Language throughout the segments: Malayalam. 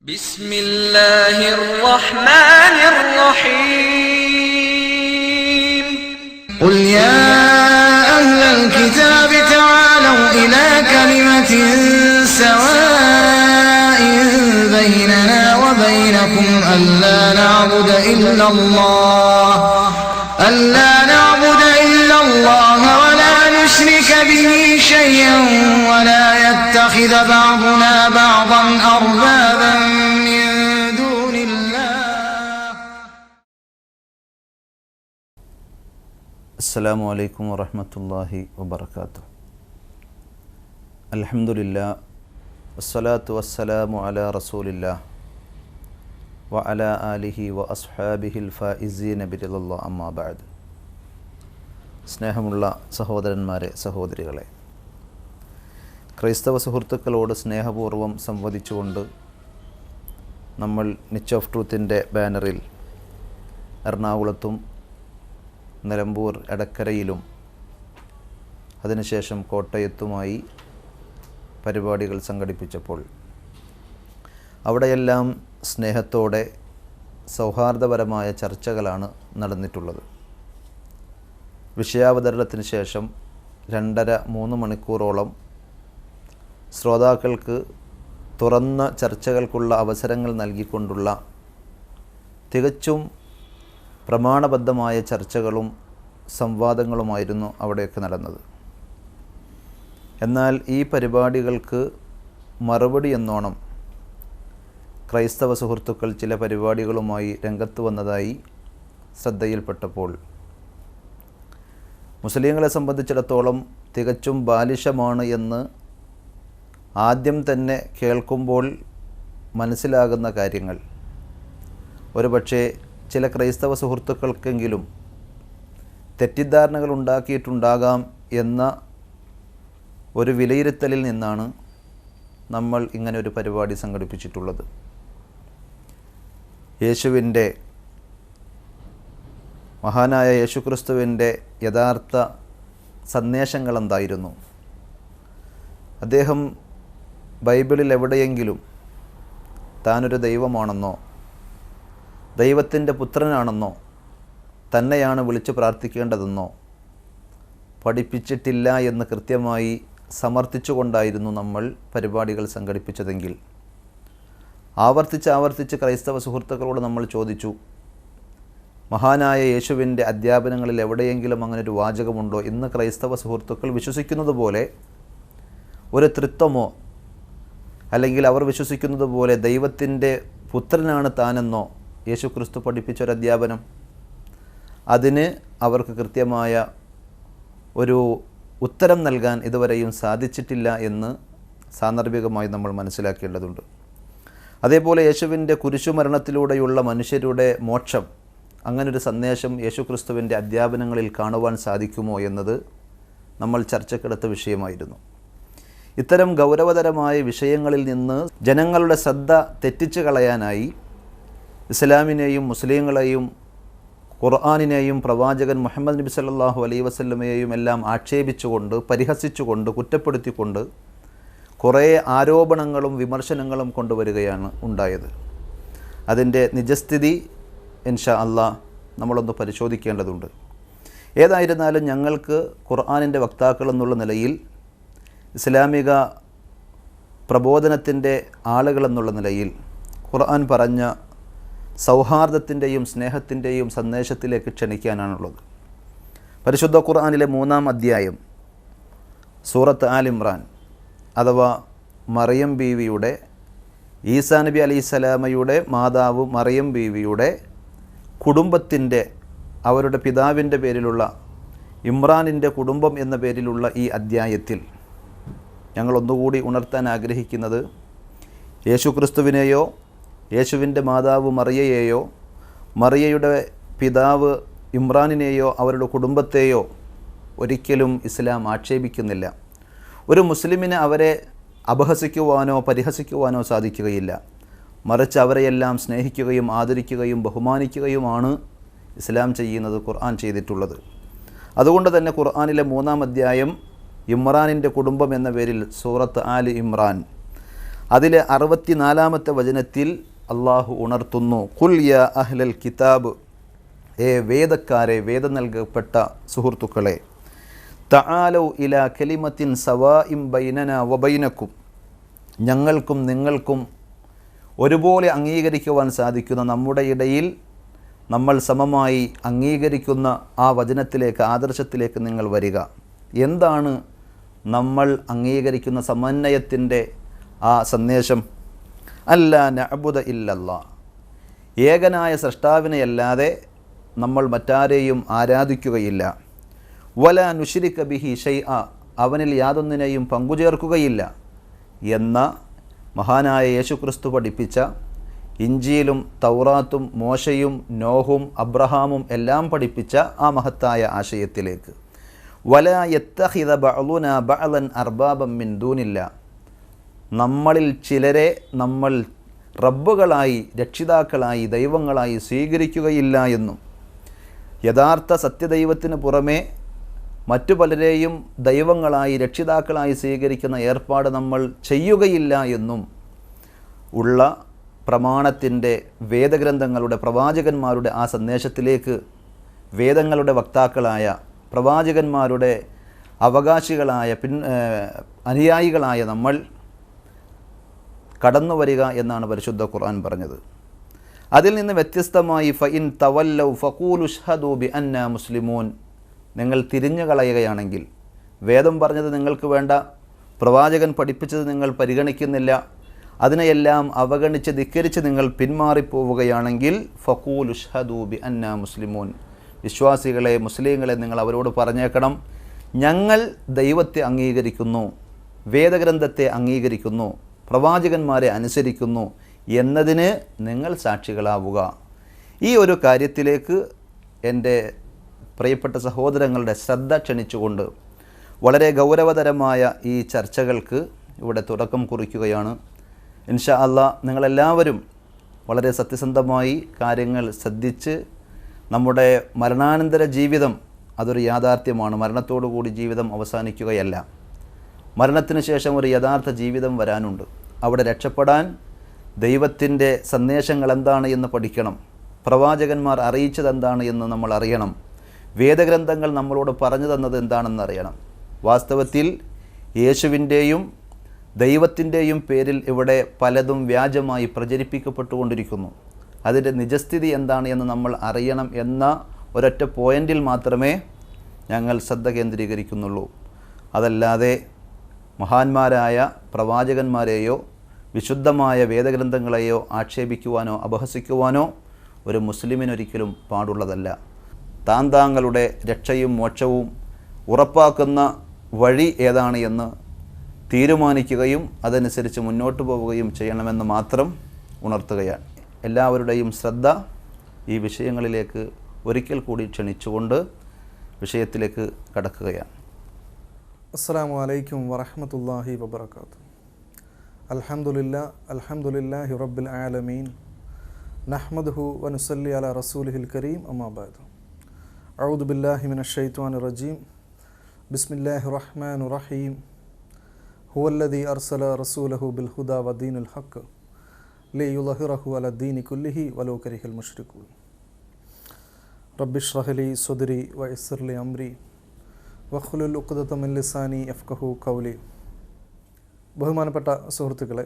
بسم الله الرحمن الرحيم قل يا أهل الكتاب تعالوا إلى كلمة سواء بيننا وبينكم ألا نعبد إلا الله ولا نشرك به شيئا ولا يتخذ بعضنا بعضا أربابا من دون الله. السلام عليكم ورحمة الله وبركاته. الحمد لله والصلاة والسلام على رسول الله وعلى آله وأصحابه الفائزين برضا الله أما بعد. സ്നേഹമുള്ള സഹോദരന്മാരെ, സഹോദരികളെ, ക്രൈസ്തവ സുഹൃത്തുക്കളോട് സ്നേഹപൂർവ്വം സംവദിച്ചുകൊണ്ട് നമ്മൾ നിച്ച് ഓഫ് ട്രൂത്തിൻ്റെ ബാനറിൽ എറണാകുളത്തും നിലമ്പൂർ എടക്കരയിലും അതിനുശേഷം കോട്ടയത്തുമായി പരിപാടികൾ സംഘടിപ്പിച്ചപ്പോൾ അവിടെയെല്ലാം സ്നേഹത്തോടെ സൗഹാർദ്ദപരമായ ചർച്ചകളാണ് നടന്നിട്ടുള്ളത്. വിഷയാവതരണത്തിന് ശേഷം 2.5-3 മണിക്കൂറോളം ശ്രോതാക്കൾക്ക് തുറന്ന ചർച്ചകൾക്കുള്ള അവസരങ്ങൾ നൽകിക്കൊണ്ടുള്ള തികച്ചും പ്രമാണബദ്ധമായ ചർച്ചകളും സംവാദങ്ങളുമായിരുന്നു അവിടെയൊക്കെ നടന്നത്. എന്നാൽ ഈ പരിപാടികൾക്ക് മറുപടി എന്നോണം ക്രൈസ്തവ സുഹൃത്തുക്കൾ ചില പരിപാടികളുമായി രംഗത്ത് വന്നതായി ശ്രദ്ധയിൽപ്പെട്ടപ്പോൾ മുസ്ലിങ്ങളെ സംബന്ധിച്ചിടത്തോളം തികച്ചും ബാലിശമാണ് എന്ന് ആദ്യം തന്നെ കേൾക്കുമ്പോൾ മനസ്സിലാകുന്ന കാര്യങ്ങൾ ഒരുപക്ഷെ ചില ക്രൈസ്തവ സുഹൃത്തുക്കൾക്കെങ്കിലും തെറ്റിദ്ധാരണകൾ ഉണ്ടാക്കിയിട്ടുണ്ടാകാം എന്ന ഒരു വിലയിരുത്തലിൽ നിന്നാണ് നമ്മൾ ഇങ്ങനെ ഒരു പരിപാടി സംഘടിപ്പിച്ചിട്ടുള്ളത്. യേശുവിൻ്റെ, മഹാനായ യേശുക്രിസ്തുവിൻ്റെ യഥാർത്ഥ സന്ദേശങ്ങൾ എന്തായിരുന്നു? അദ്ദേഹം ബൈബിളിൽ എവിടെയെങ്കിലും താനൊരു ദൈവമാണെന്നോ ദൈവത്തിൻ്റെ പുത്രനാണെന്നോ തന്നെയാണ് വിളിച്ചു പ്രാർത്ഥിക്കേണ്ടതെന്നോ പഠിപ്പിച്ചിട്ടില്ല എന്ന് കൃത്യമായി സമർത്ഥിച്ചുകൊണ്ടായിരുന്നു നമ്മൾ പരിപാടികൾ സംഘടിപ്പിച്ചതെങ്കിൽ ആവർത്തിച്ച് ക്രൈസ്തവ സുഹൃത്തുക്കളോട് നമ്മൾ ചോദിച്ചു, മഹാനായ യേശുവിൻ്റെ അധ്യാപനങ്ങളിൽ എവിടെയെങ്കിലും അങ്ങനെ ഒരു വാചകമുണ്ടോ? ഇന്ന് ക്രൈസ്തവ സുഹൃത്തുക്കൾ വിശ്വസിക്കുന്നത് പോലെ ഒരു ത്രിത്വമോ അല്ലെങ്കിൽ അവർ വിശ്വസിക്കുന്നത് പോലെ ദൈവത്തിൻ്റെ പുത്രനാണ് താനെന്നോ യേശുക്രിസ്തു പഠിപ്പിച്ചൊരധ്യാപനം, അതിന് അവർക്ക് കൃത്യമായ ഒരു ഉത്തരം നൽകാൻ ഇതുവരെയും സാധിച്ചിട്ടില്ല എന്ന് സാന്ദർഭികമായി നമ്മൾ മനസ്സിലാക്കേണ്ടതുണ്ട്. അതേപോലെ യേശുവിൻ്റെ കുരിശുമരണത്തിലൂടെയുള്ള മനുഷ്യരുടെ മോക്ഷം, അങ്ങനൊരു സന്ദേശം യേശുക്രിസ്തുവിൻ്റെ അധ്യാപനങ്ങളിൽ കാണുവാൻ സാധിക്കുമോ എന്നത് നമ്മൾ ചർച്ചക്കെടുത്ത വിഷയമായിരുന്നു. ഇത്തരം ഗൗരവതരമായ വിഷയങ്ങളിൽ നിന്ന് ജനങ്ങളുടെ ശ്രദ്ധ തെറ്റിച്ചു കളയാനായി ഇസ്ലാമിനെയും മുസ്ലിങ്ങളെയും ഖുർആനിനെയും പ്രവാചകൻ മുഹമ്മദ് നബി സല്ലല്ലാഹു അലൈഹി വസല്ലമയെയും എല്ലാം ആക്ഷേപിച്ചുകൊണ്ട്, പരിഹസിച്ചുകൊണ്ട്, കുറ്റപ്പെടുത്തിക്കൊണ്ട് കുറേ ആരോപണങ്ങളും വിമർശനങ്ങളും കൊണ്ടുവരികയാണ് ഉണ്ടായത്. അതിൻ്റെ നിജസ്ഥിതി ഇൻഷാ അല്ലാഹ് നമ്മളൊന്ന് പരിശോധിക്കേണ്ടതുണ്ട്. ഏതായിരുന്നാലും ഞങ്ങൾക്ക് ഖുർആനിൻ്റെ വക്താക്കൾ എന്നുള്ള നിലയിൽ, ഇസ്ലാമിക പ്രബോധനത്തിൻ്റെ ആളുകളെന്നുള്ള നിലയിൽ ഖുർആൻ പറഞ്ഞ സൗഹാർദ്ദത്തിൻ്റെയും സ്നേഹത്തിൻ്റെയും സന്ദേശത്തിലേക്ക് ക്ഷണിക്കാനാണുള്ളത്. പരിശുദ്ധ ഖുർആനിലെ 3-ാം അധ്യായം സൂറത്ത് ആൽ ഇമ്രാൻ അഥവാ മറിയം ബീവിയുടെ, ഈസാ നബി അലൈഹിസ്സലാമയുടെ മാതാവ് മറിയം ബീവിയുടെ കുടുംബത്തിൻ്റെ, അവരുടെ പിതാവിൻ്റെ പേരിലുള്ള ഇമ്രാനിൻ്റെ കുടുംബം എന്ന പേരിലുള്ള ഈ അധ്യായത്തിൽ ഞങ്ങളൊന്നുകൂടി ഉണർത്താൻ ആഗ്രഹിക്കുന്നത്, യേശുക്രിസ്തുവിനെയോ യേശുവിൻ്റെ മാതാവ് മറിയയെയോ മറിയയുടെ പിതാവ് ഇമ്രാനിനെയോ അവരുടെ കുടുംബത്തെയോ ഒരിക്കലും ഇസ്ലാം ആക്ഷേപിക്കുന്നില്ല. ഒരു മുസ്ലിമിന് അവരെ അപഹസിക്കുവാനോ പരിഹസിക്കുവാനോ സാധിക്കുകയില്ല. മറിച്ച് അവരെയെല്ലാം സ്നേഹിക്കുകയും ആദരിക്കുകയും ബഹുമാനിക്കുകയുമാണ് ഇസ്ലാം ചെയ്യുന്നത്, ഖുർആൻ ചെയ്തിട്ടുള്ളത്. അതുകൊണ്ട് തന്നെ ഖുർആനിലെ 3-ാം അധ്യായം ഇമ്രാനിൻ്റെ കുടുംബം എന്ന പേരിൽ സൂറത്ത് ആൽ ഇമ്രാൻ, അതിലെ 64-ാമത്തെ വചനത്തിൽ അള്ളാഹു ഉണർത്തുന്നു, ഖുൽ യാ അഹ്ലൽ കിതാബ്, വേദക്കാരെ, വേദം നൽകപ്പെട്ട സുഹൃത്തുക്കളെ, തആലൗ ഇലാ കലിമത്തിൻ സവാഇം ബൈനനാ വബൈനക്കും, ഞങ്ങൾക്കും നിങ്ങൾക്കും ഒരുപോലെ അംഗീകരിക്കുവാൻ സാധിക്കുന്ന, നമ്മുടെ ഇടയിൽ നമ്മൾ സമമായി അംഗീകരിക്കുന്ന ആ വചനത്തിലേക്ക്, ആദർശത്തിലേക്ക് നിങ്ങൾ വരിക. എന്താണ് നമ്മൾ അംഗീകരിക്കുന്ന സമന്വയത്തിൻ്റെ ആ സന്ദേശം? അല്ലാ നഅ്ബുദ ഇല്ലല്ലാഹ്, ഏകനായ സൃഷ്ടാവിനെയല്ലാതെ നമ്മൾ മറ്റാരെയും ആരാധിക്കുകയില്ല. വലാ നുശ്രിക ബിഹി ഷൈഅ, അവനിൽ യാതൊന്നിനെയും പങ്കുചേർക്കുകയില്ല എന്ന മഹാനായ യേശുക്രിസ്തു പഠിപ്പിച്ച, ഇഞ്ചീലും തൗറാത്തും മോശയും നോഹും അബ്രഹാമും എല്ലാം പഠിപ്പിച്ച ആ മഹത്തായ ആശയത്തിലേക്ക്. വലാ യത്തഖിദ ബഅ്ളുനാ ബഅ്ളൻ അർബാബൻ മിൻ ദൂനില്ലാഹ്, നമ്മളിൽ ചിലരെ നമ്മൾ റബ്ബുകളായി, രക്ഷിതാക്കളായി, ദൈവങ്ങളായി സ്വീകരിക്കുകയില്ല എന്നും, യഥാർത്ഥ സത്യദൈവത്തിന് പുറമെ മറ്റു പലരെയും ദൈവങ്ങളായി, രക്ഷിതാക്കളായി സ്വീകരിക്കുന്ന ഏർപ്പാട് നമ്മൾ ചെയ്യുകയില്ല എന്നും ഉള്ള പ്രമാണത്തിൻ്റെ, വേദഗ്രന്ഥങ്ങളുടെ, പ്രവാചകന്മാരുടെ ആ സന്ദേശത്തിലേക്ക് വേദങ്ങളുടെ വക്താക്കളായ, പ്രവാചകന്മാരുടെ അവകാശികളായ, അനുയായികളായ നമ്മൾ കടന്നു വരിക എന്നാണ് പരിശുദ്ധ ഖുർആൻ പറഞ്ഞത്. അതിൽ നിന്ന് വ്യത്യസ്തമായി ഫഇൻ തവല്ലൗ ഫഖൂലു അശ്ഹദു ബിഅന്നാ മുസ്ലിമൂൻ, നിങ്ങൾ തിരിഞ്ഞു കളയുകയാണെങ്കിൽ, വേദം പറഞ്ഞത് നിങ്ങൾക്ക് വേണ്ട, പ്രവാചകൻ പഠിപ്പിച്ചത് നിങ്ങൾ പരിഗണിക്കുന്നില്ല, അതിനെയെല്ലാം അവഗണിച്ച് ധിക്കരിച്ച് നിങ്ങൾ പിന്മാറിപ്പോവുകയാണെങ്കിൽ, ഫഖൂലു അശ്ഹദു ബിഅന്നാ മുസ്ലിമൂൻ, വിശ്വാസികളെ, മുസ്ലിങ്ങളെ നിങ്ങൾ അവരോട് പറഞ്ഞേക്കണം, ഞങ്ങൾ ദൈവത്തെ അംഗീകരിക്കുന്നു, വേദഗ്രന്ഥത്തെ അംഗീകരിക്കുന്നു, പ്രവാചകന്മാരെ അനുസരിക്കുന്നു എന്നതിന് നിങ്ങൾ സാക്ഷികളാവുക. ഈ ഒരു കാര്യത്തിലേക്ക് എൻ്റെ പ്രിയപ്പെട്ട സഹോദരങ്ങളുടെ ശ്രദ്ധ ക്ഷണിച്ചുകൊണ്ട് വളരെ ഗൗരവതരമായ ഈ ചർച്ചകൾക്ക് ഇവിടെ തുടക്കം കുറിക്കുകയാണ്. ഇൻഷാ അല്ലാഹ് നിങ്ങളെല്ലാവരും വളരെ സത്യസന്ധമായി കാര്യങ്ങൾ ശ്രദ്ധിച്ച്, നമ്മുടെ മരണാനന്തര ജീവിതം അതൊരു യാഥാർത്ഥ്യമാണ്. മരണത്തോടുകൂടി ജീവിതം അവസാനിക്കുകയല്ല. മരണത്തിന് ശേഷം ഒരു യഥാർത്ഥ ജീവിതം വരാനുണ്ട്. അവിടെ രക്ഷപ്പെടാൻ ദൈവത്തിൻ്റെ സന്ദേശങ്ങൾ എന്താണ് എന്ന് പഠിക്കണം. പ്രവാചകന്മാർ അറിയിച്ചത് എന്താണ് എന്ന് നമ്മൾ അറിയണം. വേദഗ്രന്ഥങ്ങൾ നമ്മളോട് പറഞ്ഞു തന്നത് എന്താണെന്ന് അറിയണം. വാസ്തവത്തിൽ യേശുവിൻ്റെയും ദൈവത്തിൻ്റെയും പേരിൽ ഇവിടെ പലതും വ്യാജമായി പ്രചരിപ്പിക്കപ്പെട്ടുകൊണ്ടിരിക്കുന്നു. അതിൻ്റെ നിജസ്ഥിതി എന്താണ് എന്ന് നമ്മൾ അറിയണം എന്ന ഒരൊറ്റ പോയിന്റിൽ മാത്രമേ ഞങ്ങൾ ശ്രദ്ധ കേന്ദ്രീകരിക്കുന്നുള്ളൂ. അതല്ലാതെ മഹാന്മാരായ പ്രവാചകന്മാരെയോ വിശുദ്ധമായ വേദഗ്രന്ഥങ്ങളെയോ ആക്ഷേപിക്കുവാനോ അപഹസിക്കുവാനോ ഒരു മുസ്ലിമിനൊരിക്കലും പാടുള്ളതല്ല. താങ്കളുടെ രക്ഷയും മോക്ഷവും ഉറപ്പാക്കുന്ന വഴി ഏതാണ് എന്ന് തീരുമാനിക്കുകയും അതനുസരിച്ച് മുന്നോട്ട് പോവുകയും ചെയ്യണമെന്ന് മാത്രം ഉണർത്തുകയാണ്. എല്ലാവരുടെയും ശ്രദ്ധ ഈ വിഷയങ്ങളിലേക്ക് ഒരിക്കൽ കൂടി ക്ഷണിച്ചുകൊണ്ട് വിഷയത്തിലേക്ക് കടക്കുകയാണ്. അസ്സലാമു അലൈക്കും വറഹ്മത്തുള്ളാഹി വബറകാതുഹു. അൽഹംദുലില്ലാഹി റബ്ബിൽ ആലമീൻ, നഹ്മദുഹു വനുസല്ലി അലാ റസൂലിഹിൽ കരീം, അമ്മാ ബഅദ്. അഊദു ബില്ലാഹി മിനശ് ശൈത്വാനിർ റജീം. ബിസ്മില്ലാഹിർ റഹ്മാനിർ റഹീം. ഹുവല്ലദീ അർസല റസൂലഹു ബിൽ ഹുദാ വദീനിൽ ഹഖ് ലിയുളഹിറഹു അലാ ദീനി കുല്ലിഹി വലൗ കരിഹൽ മുശ്രികൂൻ. റബ്ബി ഇശ്റഹ് ലി സദ്രി വയസ്സിർ ലി അംരി വഖ്ലുൽ ഉഖ്ദത മിൻ ലിസാനി യഫ്ഖഹു ഖൗലി. ബഹുമാനപ്പെട്ട സുഹൃത്തുക്കളെ,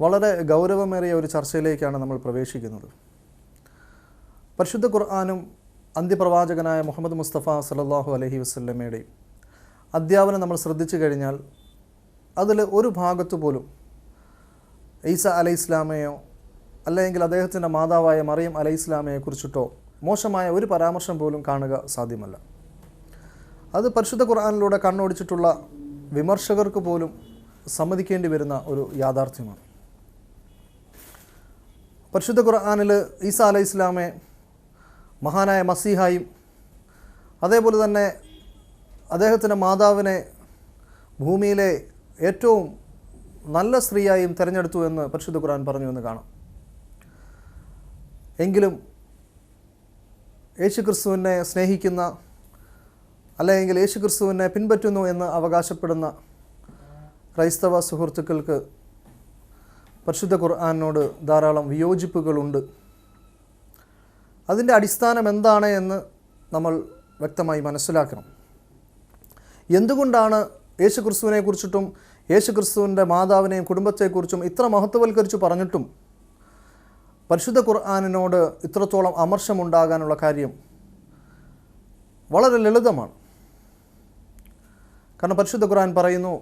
വളരെ ഗൗരവമേറിയ ഒരു ചർച്ചയിലേക്കാണ് നമ്മൾ പ്രവേശിക്കുന്നത്. പരിശുദ്ധ ഖുർആനും അന്ത്യപ്രവാചകനായ മുഹമ്മദ് മുസ്തഫ സല്ലല്ലാഹു അലൈഹി വസല്ലമയുടെയും അധ്യാപനം നമ്മൾ ശ്രദ്ധിച്ചു കഴിഞ്ഞാൽ അതിൽ ഒരു ഭാഗത്തു പോലും ഈസ അലൈഹി ഇസ്ലാമയോ അല്ലെങ്കിൽ അദ്ദേഹത്തിൻ്റെ മാതാവായ മറിയം അലൈഹി ഇസ്ലാമയെ കുറിച്ചിട്ടോ മോശമായ ഒരു പരാമർശം പോലും കാണുക സാധ്യമല്ല. അത് പരിശുദ്ധ ഖുർആനിലൂടെ കണ്ണോടിച്ചിട്ടുള്ള വിമർശകർക്ക് പോലും സമ്മതിക്കേണ്ടി വരുന്ന ഒരു യാഥാർത്ഥ്യമാണ്. പരിശുദ്ധ ഖുർആനിൽ ഈസ അലൈഹി ഇസ്ലാമെ മഹാനായ മസീഹായും അതേപോലെ തന്നെ അദ്ദേഹത്തിൻ്റെ മാതാവിനെ ഭൂമിയിലെ ഏറ്റവും നല്ല സ്ത്രീയായും തിരഞ്ഞെടുത്തു എന്ന് പരിശുദ്ധ ഖുർആൻ പറഞ്ഞു എന്ന് കാണാം. എങ്കിലും യേശുക്രിസ്തുവിനെ സ്നേഹിക്കുന്ന അല്ലെങ്കിൽ യേശുക്രിസ്തുവിനെ പിൻപറ്റുന്നു എന്ന് അവകാശപ്പെടുന്ന ക്രൈസ്തവ സുഹൃത്തുക്കൾക്ക് പരിശുദ്ധ ഖുർആനോട് ധാരാളം വിയോജിപ്പുകളുണ്ട്. അതിൻ്റെ അടിസ്ഥാനം എന്താണ് എന്ന് നമ്മൾ വ്യക്തമായി മനസ്സിലാക്കണം. എന്തുകൊണ്ടാണ് യേശുക്രിസ്തുവിനെ കുറിച്ചിട്ടും യേശുക്രിസ്തുവിൻ്റെ മാതാവിനെയും കുടുംബത്തെക്കുറിച്ചും ഇത്ര മഹത്വവൽക്കരിച്ച് പറഞ്ഞിട്ടും പരിശുദ്ധ ഖുർആനിനോട് ഇത്രത്തോളം അമർഷമുണ്ടാകാനുള്ള കാര്യം വളരെ ലളിതമാണ്. കാരണം പരിശുദ്ധ ഖുർആൻ പറയുന്നു,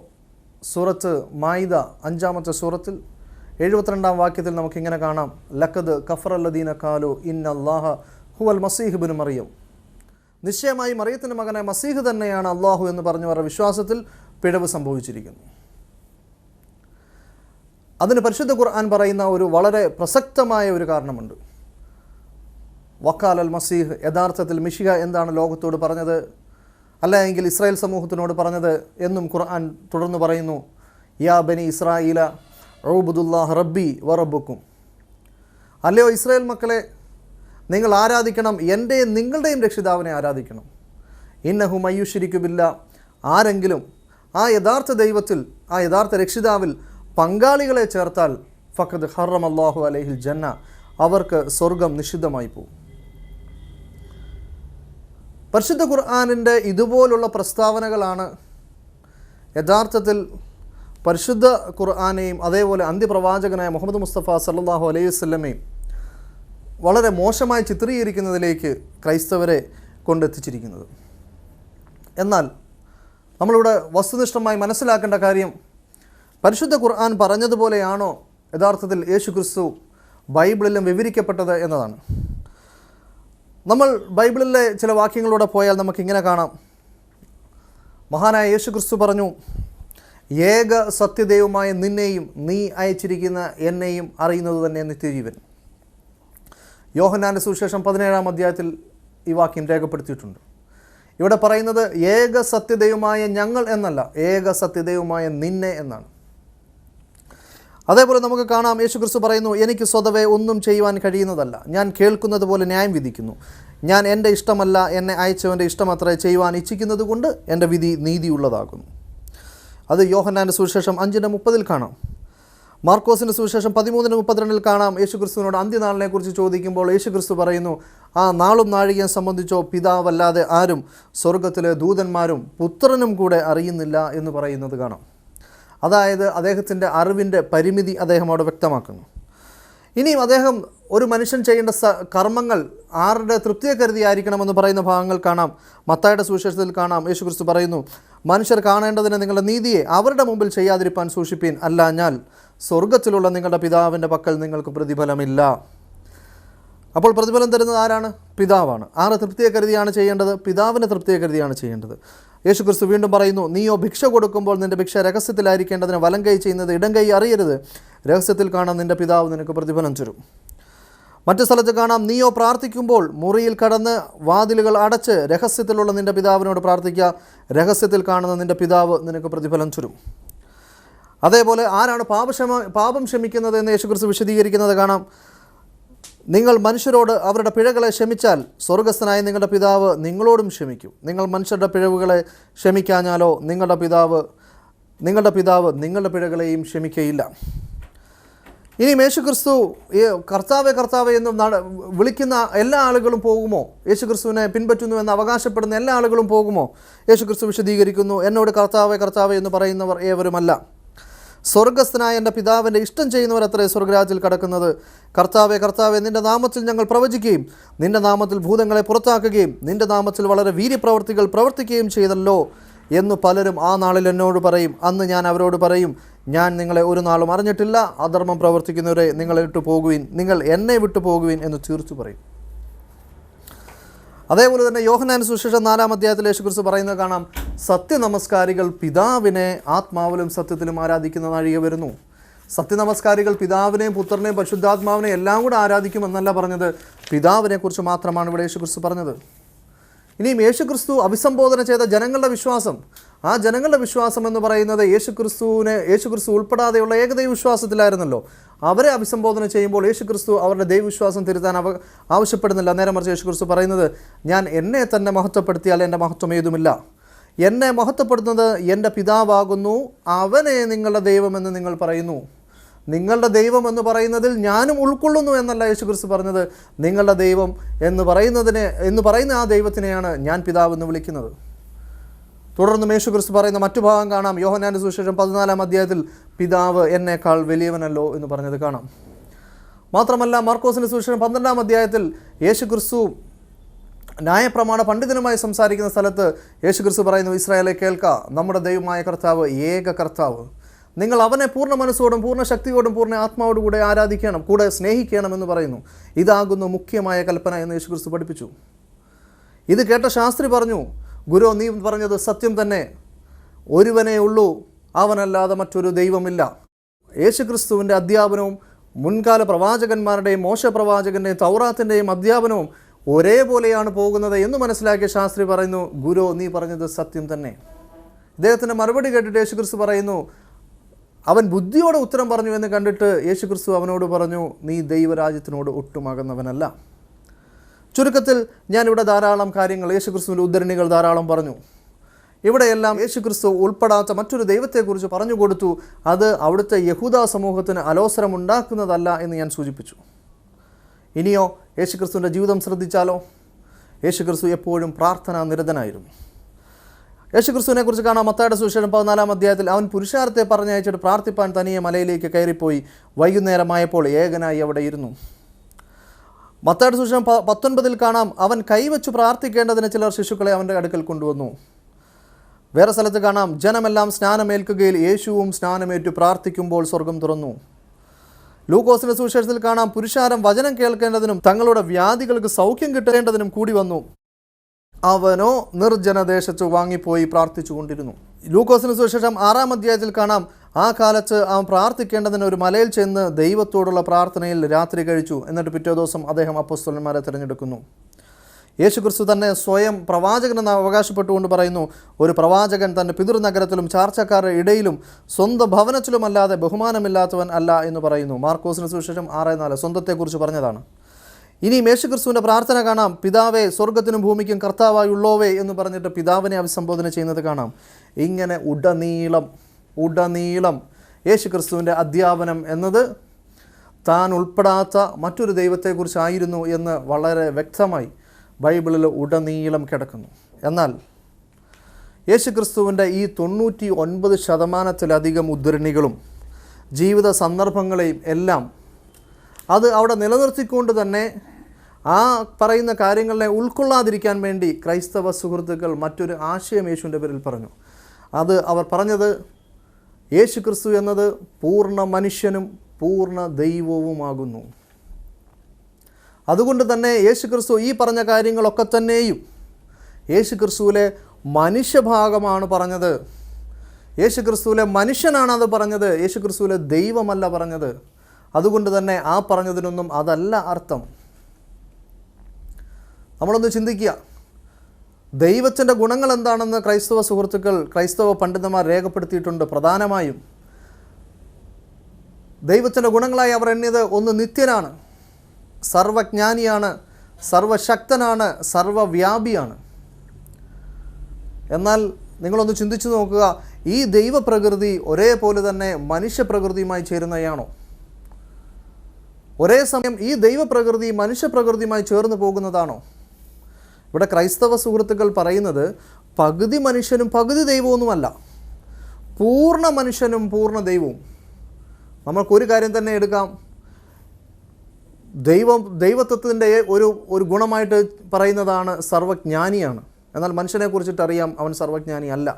സൂറത്ത് മായിദ 5-ാമത്തെ സൂറത്തിൽ 72-ാം വാക്യത്തിൽ നമുക്കിങ്ങനെ കാണാം, ലഖദ് കഫറല്ലദീന ഖാലു ഇന്നല്ലാഹ ഹുവൽ മസീഹ് ഇബ്നു മറിയം. നിശ്ചയമായി മറിയത്തിൻ്റെ മകനായ മസീഹ് തന്നെയാണ് അള്ളാഹു എന്ന് പറഞ്ഞവരുടെ വിശ്വാസത്തിൽ പിഴവ് സംഭവിച്ചിരിക്കുന്നു. അതിന് പരിശുദ്ധ ഖുർആൻ പറയുന്ന ഒരു വളരെ പ്രസക്തമായ ഒരു കാരണമുണ്ട്. വക്കാൽ അൽ മസീഹ്, യഥാർത്ഥത്തിൽ മിശിഹ എന്താണ് ലോകത്തോട് പറഞ്ഞത്, അല്ലെങ്കിൽ ഇസ്രായേൽ സമൂഹത്തിനോട് പറഞ്ഞത് എന്നും ഖുർആൻ തുടർന്ന് പറയുന്നു, യാ ബനി ഇസ്രായേല ഉഅ്ബുദുല്ലാഹ റബ്ബി വറബ്ബുക്കും. അല്ലയോ ഇസ്രായേൽ മക്കളെ, നിങ്ങൾ ആരാധിക്കണം, എൻ്റെയും നിങ്ങളുടെയും രക്ഷിതാവിനെ ആരാധിക്കണം. ഇന്നഹു മയ്യുശ്രിക്കു ബില്ലാ, ആരെങ്കിലും ആ യഥാർത്ഥ ദൈവത്തിൽ, ആ യഥാർത്ഥ രക്ഷിതാവിൽ പങ്കാളികളെ ചേർത്താൽ ഫഖദ് ഹറമല്ലാഹു അലൈഹിൽ ജന്ന, അവർക്ക് സ്വർഗം നിഷിദ്ധമായി പോകും. പരിശുദ്ധ ഖുർആനിൻ്റെ ഇതുപോലുള്ള പ്രസ്താവനകളാണ് യഥാർത്ഥത്തിൽ പരിശുദ്ധ ഖുർആനെയും അതേപോലെ അന്ത്യപ്രവാചകനായ മുഹമ്മദ് മുസ്തഫ സല്ലല്ലാഹു അലൈഹി വസല്ലമയും വളരെ മോശമായി ചിത്രീകരിക്കുന്നതിലേക്ക് ക്രൈസ്തവരെ കൊണ്ടെത്തിച്ചിരിക്കുന്നത്. എന്നാൽ നമ്മളിവിടെ വസ്തുനിഷ്ഠമായി മനസ്സിലാക്കേണ്ട കാര്യം, പരിശുദ്ധ ഖുർആൻ പറഞ്ഞതുപോലെയാണോ യഥാർത്ഥത്തിൽ യേശു ക്രിസ്തു ബൈബിളിലും വിവരിക്കപ്പെട്ടത് എന്നതാണ്. നമ്മൾ ബൈബിളിലെ ചില വാക്യങ്ങളിലൂടെ പോയാൽ നമുക്കിങ്ങനെ കാണാം. മഹാനായ യേശു ക്രിസ്തു പറഞ്ഞു, ഏക സത്യദൈവമായ നിന്നെയും നീ അയച്ചിരിക്കുന്ന എന്നെയും അറിയുന്നത് തന്നെ നിത്യജീവൻ. യോഹന്നാൻ്റെ സുവിശേഷം 17-ാം അധ്യായത്തിൽ ഈ വാക്യം രേഖപ്പെടുത്തിയിട്ടുണ്ട്. ഇവിടെ പറയുന്നത് ഏക സത്യദൈവമായ ഞങ്ങൾ എന്നല്ല, ഏക സത്യദൈവമായ നിന്നെ എന്നാണ്. അതേപോലെ നമുക്ക് കാണാം, യേശു ക്രിസ്തു പറയുന്നു, എനിക്ക് സ്വതവേ ഒന്നും ചെയ്യുവാൻ കഴിയുന്നതല്ല, ഞാൻ കേൾക്കുന്നത് പോലെ ന്യായം വിധിക്കുന്നു. ഞാൻ എൻ്റെ ഇഷ്ടമല്ല, എന്നെ അയച്ചവൻ്റെ ഇഷ്ടമത്രേ ചെയ്യുവാൻ ഇച്ഛിക്കുന്നത് കൊണ്ട് എൻ്റെ വിധി നീതിയുള്ളതാകുന്നു. അത് യോഹന്നാൻ്റെ സുവിശേഷം 5:30 കാണാം. മാർക്കോസിൻ്റെ സുവിശേഷം 13:32 കാണാം. യേശു ക്രിസ്തുവിനോട് അന്ത്യനാളിനെ കുറിച്ച് ചോദിക്കുമ്പോൾ യേശു ക്രിസ്തു പറയുന്നു, ആ നാളും നാഴികയും സംബന്ധിച്ചോ പിതാവല്ലാതെ ആരും സ്വർഗത്തിലെ ദൂതന്മാരും പുത്രനും കൂടെ അറിയുന്നില്ല എന്ന് പറയുന്നത് കാണാം. അതായത് അദ്ദേഹത്തിൻ്റെ അറിവിൻ്റെ പരിമിതി അദ്ദേഹം അവിടെ വ്യക്തമാക്കുന്നു. ഇനിയും അദ്ദേഹം ഒരു മനുഷ്യൻ ചെയ്യേണ്ട കർമ്മങ്ങൾ ആരുടെ തൃപ്തിയെ കരുതിയായിരിക്കണമെന്ന് പറയുന്ന ഭാഗങ്ങൾ കാണാം. മത്തായിയുടെ സുവിശേഷത്തിൽ കാണാം, യേശു ക്രിസ്തു പറയുന്നു, മനുഷ്യർ കാണേണ്ടതിന് നിങ്ങളുടെ നീതിയെ അവരുടെ മുമ്പിൽ ചെയ്യാതിരിപ്പാൻ സൂക്ഷിപ്പീൻ, അല്ലാഞ്ഞാൽ സ്വർഗത്തിലുള്ള നിങ്ങളുടെ പിതാവിൻ്റെ പക്കൽ നിങ്ങൾക്ക് പ്രതിഫലമില്ല. അപ്പോൾ പ്രതിഫലം തരുന്നത് ആരാണ്? പിതാവാണ്. ആരുടെ തൃപ്തിയെ കരുതിയാണ് ചെയ്യേണ്ടത്? പിതാവിൻ്റെ തൃപ്തിയെ കരുതിയാണ് ചെയ്യേണ്ടത്. യേശു ക്രിസ്തു വീണ്ടും പറയുന്നു, നീയോ ഭിക്ഷ കൊടുക്കുമ്പോൾ നിൻ്റെ ഭിക്ഷ രഹസ്യത്തിലായിരിക്കേണ്ടതിന് വലം കൈ ചെയ്യുന്നത് ഇടം കൈ അറിയരുത്, രഹസ്യത്തിൽ കാണാൻ നിൻ്റെ പിതാവ് നിനക്ക് പ്രതിഫലം തരും. മറ്റു സ്ഥലത്ത് കാണാം, നീയോ പ്രാർത്ഥിക്കുമ്പോൾ മുറിയിൽ കടന്ന് വാതിലുകൾ അടച്ച് രഹസ്യത്തിലുള്ള നിൻ്റെ പിതാവിനോട് പ്രാർത്ഥിക്കുക, രഹസ്യത്തിൽ കാണുന്ന നിൻ്റെ പിതാവ് നിനക്ക് പ്രതിഫലം തരും. അതേപോലെ ആരാണ് പാപം ക്ഷമിക്കുന്നത് എന്ന് യേശു ക്രിസ്തു വിശദീകരിക്കുന്നത് കാണാം. നിങ്ങൾ മനുഷ്യരോട് അവരുടെ പിഴകളെ ക്ഷമിച്ചാൽ സ്വർഗസ്ഥനായ നിങ്ങളുടെ പിതാവ് നിങ്ങളോടും ക്ഷമിക്കും. നിങ്ങൾ മനുഷ്യരുടെ പിഴവുകളെ ക്ഷമിക്കാഞ്ഞാലോ നിങ്ങളുടെ പിതാവ് നിങ്ങളുടെ പിഴകളെയും ക്ഷമിക്കയില്ല. ഇനി യേശു ക്രിസ്തു കർത്താവെ കർത്താവെ എന്ന് വിളിക്കുന്ന എല്ലാ ആളുകളും പോകുമോ? യേശു ക്രിസ്തുവിനെ പിൻപറ്റുന്നു എന്ന് അവകാശപ്പെടുന്ന എല്ലാ ആളുകളും പോകുമോ? യേശു ക്രിസ്തു വിശദീകരിക്കുന്നു, എന്നോട് കർത്താവെ കർത്താവെ എന്ന് പറയുന്നവർ ഏവരുമല്ല, സ്വർഗസ്ഥനായ എൻ്റെ പിതാവിൻ്റെ ഇഷ്ടം ചെയ്യുന്നവർ അത്രേ സ്വർഗരാജ്യത്തിൽ കടക്കുന്നത്. കർത്താവെ കർത്താവെ, നിൻ്റെ നാമത്തിൽ ഞങ്ങൾ പ്രവചിക്കുകയും നിൻ്റെ നാമത്തിൽ ഭൂതങ്ങളെ പുറത്താക്കുകയും നിൻ്റെ നാമത്തിൽ വളരെ വീര്യപ്രവർത്തികൾ പ്രവർത്തിക്കുകയും ചെയ്തല്ലോ എന്ന് പലരും ആ നാളിൽ എന്നോട് പറയും. അന്ന് ഞാൻ അവരോട് പറയും, ഞാൻ നിങ്ങളെ ഒരു നാളും അറിഞ്ഞിട്ടില്ല, അധർമ്മം പ്രവർത്തിക്കുന്നവരെ നിങ്ങളെ വിട്ടു പോകുവിൻ, നിങ്ങൾ എന്നെ വിട്ടു പോകുവിൻ എന്ന് തീർത്തു പറയും. അതേപോലെ തന്നെ യോഹന്നാന്റെ സുവിശേഷം 4-ാം അധ്യായത്തിൽ യേശു ക്രിസ്തു പറയുന്നത് കാണാം, സത്യനമസ്കാരികൾ പിതാവിനെ ആത്മാവിലും സത്യത്തിലും ആരാധിക്കുന്ന നാഴിക വരുന്നു. സത്യനമസ്കാരികൾ പിതാവിനെയും പുത്രനെയും പരിശുദ്ധാത്മാവിനെയും എല്ലാം കൂടെ ആരാധിക്കുമെന്നല്ല പറഞ്ഞത്, പിതാവിനെ കുറിച്ച് മാത്രമാണ് ഇവിടെ യേശു ക്രിസ്തു പറഞ്ഞത്. ഇനിയും യേശു ക്രിസ്തു അഭിസംബോധന ചെയ്ത ജനങ്ങളുടെ വിശ്വാസം, ആ ജനങ്ങളുടെ വിശ്വാസം എന്ന് പറയുന്നത് യേശു ക്രിസ്തു ഉൾപ്പെടാതെയുള്ള ഏകദൈവ വിശ്വാസത്തിലായിരുന്നല്ലോ. അവരെ അഭിസംബോധന ചെയ്യുമ്പോൾ യേശു ക്രിസ്തു അവരുടെ ദൈവവിശ്വാസം തിരുത്താൻ ആവശ്യപ്പെടുന്നില്ല. നേരെ മറിച്ച് യേശു ക്രിസ്തു പറയുന്നത്, ഞാൻ എന്നെ തന്നെ മഹത്വപ്പെടുത്തിയാൽ എൻ്റെ മഹത്വം ഏതുമില്ല, എന്നെ മഹത്വപ്പെടുത്തുന്നത് എൻ്റെ പിതാവാകുന്നു, അവനെ നിങ്ങളുടെ ദൈവമെന്ന് നിങ്ങൾ പറയുന്നു. നിങ്ങളുടെ ദൈവം എന്ന് പറയുന്നതിൽ ഞാനും ഉൾക്കൊള്ളുന്നു എന്നല്ല യേശുക്രിസ്തു പറഞ്ഞത്. നിങ്ങളുടെ ദൈവം എന്ന് പറയുന്ന ആ ദൈവത്തിനെയാണ് ഞാൻ പിതാവ് എന്ന് വിളിക്കുന്നത്. തുടർന്നും യേശുക്രിസ്തു പറയുന്ന മറ്റു ഭാഗം കാണാം. യോഹന്നാന്റെ സുവിശേഷം 14-ാം അധ്യായത്തിൽ പിതാവ് എന്നേക്കാൾ വലിയവനല്ലോ എന്ന് പറഞ്ഞത് കാണാം. മാത്രമല്ല മാർക്കോസിന്റെ സുവിശേഷം 12-ാം അധ്യായത്തിൽ യേശുക്രിസ്തു ന്യായപ്രമാണ പണ്ഡിതനുമായി സംസാരിക്കുന്ന സ്ഥലത്ത് യേശുക്രിസ്തു പറയുന്നു, ഇസ്രായേലെ കേൾക്ക, നമ്മുടെ ദൈവമായ കർത്താവ് ഏക കർത്താവ്. നിങ്ങൾ അവനെ പൂർണ്ണ മനസ്സോടും പൂർണ്ണ ശക്തിയോടും പൂർണ്ണ ആത്മാവോടും കൂടെ ആരാധിക്കണം, കൂടെ സ്നേഹിക്കണം എന്ന് പറയുന്നു. ഇതാകുന്നു മുഖ്യമായ കൽപ്പന എന്ന് യേശുക്രിസ്തു പഠിപ്പിച്ചു. ഇത് കേട്ട ശാസ്ത്രി പറഞ്ഞു, ഗുരു, നീ പറഞ്ഞത് സത്യം തന്നെ. ഒരുവനേ ഉള്ളൂ, അവനല്ലാതെ മറ്റൊരു ദൈവമില്ല. യേശുക്രിസ്തുവിൻ്റെ അധ്യാപനവും മുൻകാല പ്രവാചകന്മാരുടെയും മോശ പ്രവാചകൻ്റെയും തൗറാത്തിൻ്റെയും അധ്യാപനവും ഒരേപോലെയാണ് പോകുന്നത് എന്ന് മനസ്സിലാക്കിയ ശാസ്ത്രി പറയുന്നു, ഗുരു, നീ പറഞ്ഞത് സത്യം തന്നെ. ഇദ്ദേഹത്തിൻ്റെ മറുപടി കേട്ടിട്ട് യേശുക്രിസ്തു പറയുന്നു, അവൻ ബുദ്ധിയോടെ ഉത്തരം പറഞ്ഞു എന്ന് കണ്ടിട്ട് യേശുക്രിസ്തു അവനോട് പറഞ്ഞു, നീ ദൈവരാജ്യത്തിനോട് ഒട്ടുമാകുന്നവനല്ല. ചുരുക്കത്തിൽ ഞാനിവിടെ ധാരാളം കാര്യങ്ങൾ, യേശുക്രിസ്തുവിൻ്റെ ഉദ്ധരണികൾ ധാരാളം പറഞ്ഞു. ഇവിടെയെല്ലാം യേശുക്രിസ്തു ഉൾപ്പെടാത്ത മറ്റൊരു ദൈവത്തെക്കുറിച്ച് പറഞ്ഞു കൊടുത്തു. അത് അവിടുത്തെ യഹൂദ സമൂഹത്തിന് അലോസരമുണ്ടാക്കുന്നതല്ല എന്ന് ഞാൻ സൂചിപ്പിച്ചു. ഇനിയോ യേശുക്രിസ്തുവിൻ്റെ ജീവിതം ശ്രദ്ധിച്ചാലോ? യേശുക്രിസ്തു എപ്പോഴും പ്രാർത്ഥനാ നിരതനായിരുന്നു. യേശുക്രിസ്തുവിനെ കുറിച്ച് കാണാം. മത്തായിയുടെ സുവിശേഷം 14-ാം അധ്യായത്തിൽ അവൻ പുരുഷാരത്തെ പറഞ്ഞയച്ചിട്ട് പ്രാർത്ഥിപ്പാൻ തനിയെ മലയിലേക്ക് കയറിപ്പോയി. വൈകുന്നേരമായപ്പോൾ ഏകനായി അവിടെ ഇരുന്നു. മത്തായിയുടെ സുവിശേഷം 19-ൽ കാണാം, അവൻ കൈവച്ചു പ്രാർത്ഥിക്കേണ്ടതിന് ചിലർ ശിശുക്കളെ അവൻ്റെ അടുക്കൽ കൊണ്ടുവന്നു. വേറെ സ്ഥലത്ത് കാണാം, ജനമെല്ലാം സ്നാനമേൽക്കുകയിൽ യേശുവും സ്നാനമേറ്റു പ്രാർത്ഥിക്കുമ്പോൾ സ്വർഗം തുറന്നു. ലൂക്കോസിന്റെ സുവിശേഷത്തിൽ കാണാം, പുരുഷാരം വചനം കേൾക്കേണ്ടതിനും തങ്ങളുടെ വ്യാധികൾക്ക് സൗഖ്യം കിട്ടേണ്ടതിനും കൂടി വന്നു. അവനോ നിർജ്ജനദേശത്ത് വാങ്ങിപ്പോയി പ്രാർത്ഥിച്ചു കൊണ്ടിരുന്നു. ലൂക്കോസിന്റെ സുവിശേഷം 6-ാം അധ്യായത്തിൽ കാണാം, ആ കാലത്ത് അവൻ പ്രാർത്ഥിക്കേണ്ടതിന് ഒരു മലയിൽ ചെന്ന് ദൈവത്തോടുള്ള പ്രാർത്ഥനയിൽ രാത്രി കഴിച്ചു. എന്നിട്ട് പിറ്റേ ദിവസം അദ്ദേഹം അപ്പോസ്തലന്മാരെ തിരഞ്ഞെടുക്കുന്നു. യേശുക്രിസ്തു തന്നെ സ്വയം പ്രവാചകനെന്ന് അവകാശപ്പെട്ടുകൊണ്ട് പറയുന്നു, ഒരു പ്രവാചകൻ തൻ്റെ പിതൃനഗരത്തിലും ചാർച്ചക്കാരുടെ ഇടയിലും സ്വന്തം ഭവനത്തിലുമല്ലാതെ ബഹുമാനമില്ലാത്തവൻ അല്ല എന്ന് പറയുന്നു. മാർക്കോസിന് സുവിശേഷം 6:4 സ്വന്തത്തെക്കുറിച്ച് പറഞ്ഞതാണ്. ഇനിയും യേശുക്രിസ്തുവിൻ്റെ പ്രാർത്ഥന കാണാം, പിതാവേ, സ്വർഗത്തിനും ഭൂമിക്കും കർത്താവായി ഉള്ളോവേ എന്ന് പറഞ്ഞിട്ട് പിതാവിനെ അഭിസംബോധന ചെയ്യുന്നത് കാണാം. ഇങ്ങനെ ഉടനീളം യേശുക്രിസ്തുവിൻ്റെ അധ്യാപനം എന്നത് താൻ ഉൾപ്പെടാത്ത മറ്റൊരു ദൈവത്തെക്കുറിച്ചായിരുന്നു എന്ന് വളരെ വ്യക്തമായി ബൈബിളിൽ ഉടനീളം കിടക്കുന്നു. എന്നാൽ യേശുക്രിസ്തുവിൻ്റെ ഈ 99% ഉദ്ധരണികളും ജീവിത സന്ദർഭങ്ങളെയും എല്ലാം അത് അവിടെ നിലനിർത്തിക്കൊണ്ട് തന്നെ ആ പറയുന്ന കാര്യങ്ങളെ ഉൾക്കൊള്ളാതിരിക്കാൻ വേണ്ടി ക്രൈസ്തവ സുഹൃത്തുക്കൾ മറ്റൊരു ആശയം യേശുവിൻ്റെ പേരിൽ പറഞ്ഞു. അത് അവർ പറഞ്ഞത്, യേശുക്രിസ്തു എന്നത് പൂർണ്ണ മനുഷ്യനും പൂർണ്ണ ദൈവവുമാകുന്നു. അതുകൊണ്ട് തന്നെ യേശുക്രിസ്തു ഈ പറഞ്ഞ കാര്യങ്ങളൊക്കെ തന്നെയും യേശുക്രിസ്തുവിലെ മനുഷ്യഭാഗമാണ് പറഞ്ഞത്. യേശുക്രിസ്തുവിലെ മനുഷ്യനാണത് പറഞ്ഞത്, യേശുക്രിസ്തുവിലെ ദൈവമല്ല പറഞ്ഞത്. അതുകൊണ്ട് തന്നെ ആ പറഞ്ഞതിനൊന്നും അതല്ല അർത്ഥം. നമ്മളൊന്ന് ചിന്തിക്കുക, ദൈവത്തിൻ്റെ ഗുണങ്ങൾ എന്താണെന്ന് ക്രൈസ്തവ സുഹൃത്തുക്കൾ, ക്രൈസ്തവ പണ്ഡിതന്മാർ രേഖപ്പെടുത്തിയിട്ടുണ്ട്. പ്രധാനമായും ദൈവത്തിൻ്റെ ഗുണങ്ങളായി അവർ എണ്ണിയത്, ഒന്ന് നിത്യനാണ്, സർവജ്ഞാനിയാണ്, സർവശക്തനാണ്, സർവവ്യാപിയാണ്. എന്നാൽ നിങ്ങളൊന്ന് ചിന്തിച്ചു നോക്കുക, ഈ ദൈവപ്രകൃതി ഒരേപോലെ തന്നെ മനുഷ്യപ്രകൃതിയുമായി ചേരുന്നതാണോ? ഒരേ സമയം ഈ ദൈവപ്രകൃതി മനുഷ്യപ്രകൃതിയുമായി ചേർന്ന് പോകുന്നതാണോ? ഇവിടെ ക്രൈസ്തവ സുഹൃത്തുക്കൾ പറയുന്നത് പകുതി മനുഷ്യനും പകുതി ദൈവമൊന്നുമല്ല, പൂർണ്ണ മനുഷ്യനും പൂർണ്ണ ദൈവവും. നമ്മൾക്കൊരു കാര്യം തന്നെ എടുക്കാം, ദൈവത്വത്തിൻ്റെ ഒരു ഗുണമായിട്ട് പറയുന്നതാണ് സർവജ്ഞാനിയാണ്. എന്നാൽ മനുഷ്യനെ കുറിച്ചിട്ട് അറിയാം, അവൻ സർവജ്ഞാനി അല്ല.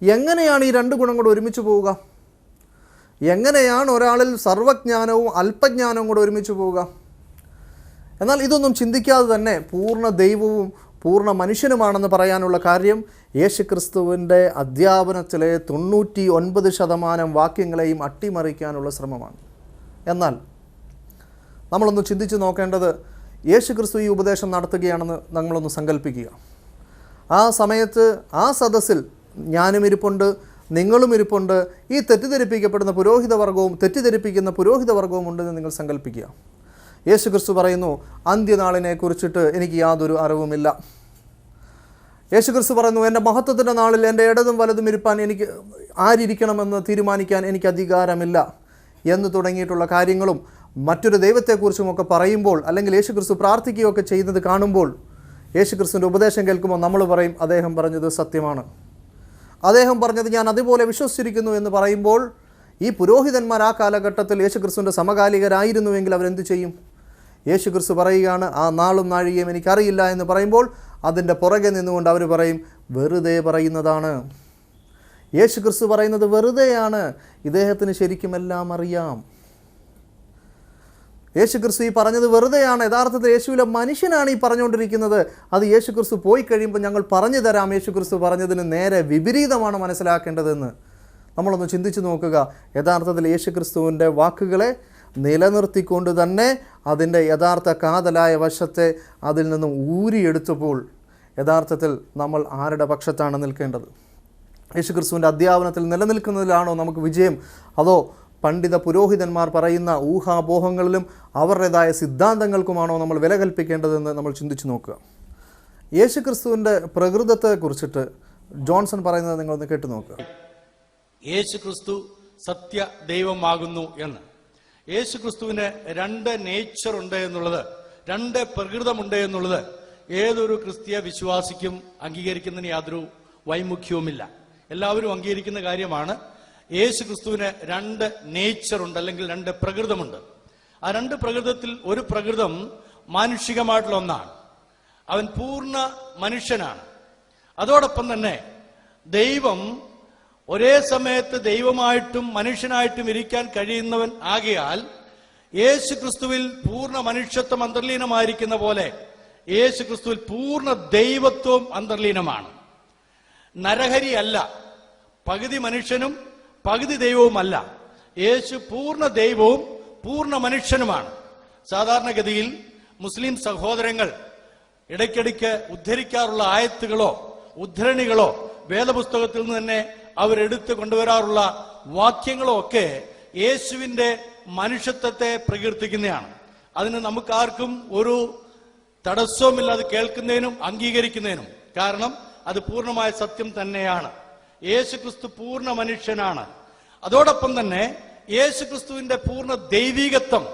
എങ്ങനെയാണ് ഈ രണ്ട് ഗുണം കൂടെ ഒരുമിച്ച് പോവുക? എങ്ങനെയാണ് ഒരാളിൽ സർവജ്ഞാനവും അല്പജ്ഞാനവും കൂടെ ഒരുമിച്ച് പോവുക? എന്നാൽ ഇതൊന്നും ചിന്തിക്കാതെ തന്നെ പൂർണ്ണ ദൈവവും പൂർണ്ണ മനുഷ്യനുമാണെന്ന് പറയാനുള്ള കാര്യം യേശുക്രിസ്തുവിൻ്റെ അധ്യാപനത്തിലെ 99% വാക്യങ്ങളെയും അട്ടിമറിക്കാനുള്ള ശ്രമമാണ്. എന്നാൽ നമ്മളൊന്ന് ചിന്തിച്ച് നോക്കേണ്ടത്, യേശുക്രിസ്തു ഈ ഉപദേശം നടത്തുകയാണെന്ന് നമ്മളൊന്ന് സങ്കല്പിക്കുക. ആ സമയത്ത് ആ സദസ്സിൽ ഞാനും ഇരിപ്പുണ്ട്, നിങ്ങളും ഇരിപ്പുണ്ട്. ഈ തെറ്റിദ്ധരിപ്പിക്കപ്പെടുന്ന പുരോഹിതവർഗവും തെറ്റിദ്ധരിപ്പിക്കുന്ന പുരോഹിതവർഗവും ഉണ്ടെന്ന് നിങ്ങൾ സങ്കല്പിക്കുക. യേശുക്രിസ്തു പറയുന്നു, അന്ത്യനാളിനെ കുറിച്ചിട്ട് എനിക്ക് യാതൊരു അറിവുമില്ല. യേശുക്രിസ്തു പറയുന്നു, എൻ്റെ മഹത്വത്തിൻ്റെ നാളിൽ എൻ്റെ ഇടതും വലതും ഇരുപ്പാൻ എനിക്ക് ആരിക്കണമെന്ന് തീരുമാനിക്കാൻ എനിക്ക് അധികാരമില്ല. എന്ന് തുടങ്ങിയിട്ടുള്ള കാര്യങ്ങളും മറ്റൊരു ദൈവത്തെക്കുറിച്ചുമൊക്കെ പറയുമ്പോൾ, അല്ലെങ്കിൽ യേശുക്രിസ്തു പ്രാർത്ഥിക്കുകയൊക്കെ ചെയ്യുന്നത് കാണുമ്പോൾ, യേശുക്രിസ്തുവിൻ്റെ ഉപദേശം കേൾക്കുമ്പോൾ നമ്മൾ പറയും അദ്ദേഹം പറഞ്ഞത് സത്യമാണ്, അദ്ദേഹം പറഞ്ഞത് ഞാൻ അതുപോലെ വിശ്വസിച്ചിരിക്കുന്നു എന്ന് പറയുമ്പോൾ, ഈ പുരോഹിതന്മാർ ആ കാലഘട്ടത്തിൽ യേശുക്രിസ്തുവിൻ്റെ സമകാലികരായിരുന്നുവെങ്കിൽ അവരെന്ത് ചെയ്യും? യേശുക്രിസ്തു പറയുകയാണ് ആ നാളും നാഴികയും എനിക്കറിയില്ല എന്ന് പറയുമ്പോൾ അതിൻ്റെ പുറകെ നിന്നുകൊണ്ട് അവർ പറയും വെറുതെ പറയുന്നതാണ്, യേശുക്രിസ്തു പറയുന്നത് വെറുതെയാണ്, ഇദ്ദേഹത്തിന് ശരിക്കും എല്ലാം അറിയാം, യേശുക്രിസ്തു ഈ പറഞ്ഞത് വെറുതെയാണ്, യഥാർത്ഥത്തിൽ യേശുവിലെ മനുഷ്യനാണ് ഈ പറഞ്ഞുകൊണ്ടിരിക്കുന്നത്, അത് യേശുക്രിസ്തു പോയി കഴിയുമ്പോൾ ഞങ്ങൾ പറഞ്ഞു തരാം, യേശുക്രിസ്തു പറഞ്ഞതിന് നേരെ വിപരീതമാണ് മനസ്സിലാക്കേണ്ടതെന്ന് നമ്മളൊന്ന് ചിന്തിച്ചു നോക്കുക. യഥാർത്ഥത്തിൽ യേശുക്രിസ്തുവിൻ്റെ വാക്കുകളെ നിലനിർത്തിക്കൊണ്ട് തന്നെ അതിൻ്റെ യഥാർത്ഥ കാതലായ വശത്തെ അതിൽ നിന്നും ഊരിയെടുത്തപ്പോൾ യഥാർത്ഥത്തിൽ നമ്മൾ ആരുടെ പക്ഷത്താണ് നിൽക്കേണ്ടത്? യേശുക്രിസ്തുവിൻ്റെ അധ്യാപനത്തിൽ നിലനിൽക്കുന്നതിലാണോ നമുക്ക് വിജയം, അതോ പണ്ഡിത പുരോഹിതന്മാർ പറയുന്ന ഊഹാപോഹങ്ങളിലും അവരുടേതായ സിദ്ധാന്തങ്ങൾക്കുമാണോ നമ്മൾ വില കൽപ്പിക്കേണ്ടതെന്ന് നമ്മൾ ചിന്തിച്ചു നോക്കുക. യേശുക്രിസ്തുവിൻ്റെ പ്രകൃതത്തെക്കുറിച്ചിട്ട് ജോൺസൺ പറയുന്നത് നിങ്ങളൊന്ന് കേട്ടു നോക്കുക. യേശുക്രിസ്തു സത്യ ദൈവമാകുന്നു എന്ന്. യേശുക്രിസ്തുവിന് രണ്ട് നേച്ചർ ഉണ്ട് എന്നുള്ളത്, രണ്ട് പ്രകൃതമുണ്ട് എന്നുള്ളത് ഏതൊരു ക്രിസ്തീയ വിശ്വാസിക്കും അംഗീകരിക്കുന്നതിന് യാതൊരു വൈമുഖ്യവുമില്ല. എല്ലാവരും അംഗീകരിക്കുന്ന കാര്യമാണ്. യേശുക്രിസ്തുവിന് രണ്ട് നേച്ചർ ഉണ്ട്, അല്ലെങ്കിൽ രണ്ട് പ്രകൃതമുണ്ട്. ആ രണ്ട് പ്രകൃതത്തിൽ ഒരു പ്രകൃതം മാനുഷികമായിട്ടുള്ള ഒന്നാണ്. അവൻ പൂർണ്ണ മനുഷ്യനാണ്. അതോടൊപ്പം തന്നെ ദൈവം ഒരേ സമയത്ത് ദൈവമായിട്ടും മനുഷ്യനായിട്ടും ഇരിക്കാൻ കഴിയുന്നവൻ ആകയാൽ യേശുക്രിസ്തുവിൽ പൂർണ്ണ മനുഷ്യത്വം അന്തർലീനമായിരിക്കുന്ന പോലെ യേശുക്രിസ്തുവിൽ പൂർണ്ണ ദൈവത്വം അന്തർലീനമാണ്. നരഹരി അല്ല, പകുതി മനുഷ്യനും പകുതി ദൈവവുമല്ല. യേശു പൂർണ്ണ ദൈവവും പൂർണ്ണ മനുഷ്യനുമാണ്. സാധാരണഗതിയിൽ മുസ്ലിം സഹോദരങ്ങൾ ഇടയ്ക്കിടയ്ക്ക് ഉദ്ധരിക്കാറുള്ള ആയത്തുകളോ ഉദ്ധരണികളോ വേദപുസ്തകത്തിൽ നിന്ന് തന്നെ അവരെടുത്ത് കൊണ്ടുവരാറുള്ള വാക്യങ്ങളോ ഒക്കെ യേശുവിന്റെ മനുഷ്യത്വത്തെ പ്രകീർത്തിക്കുന്നതാണ്. അതിന് നമുക്കാർക്കും ഒരു തടസ്സവുമില്ലാതെ കേൾക്കുന്നതിനും അംഗീകരിക്കുന്നതിനും. കാരണം അത് പൂർണ്ണമായ സത്യം തന്നെയാണ്. യേശുക്രിസ്തു പൂർണ്ണ മനുഷ്യനാണ്. അതോടൊപ്പം തന്നെ യേശുക്രിസ്തുവിന്റെ പൂർണ്ണ ദൈവികത്വം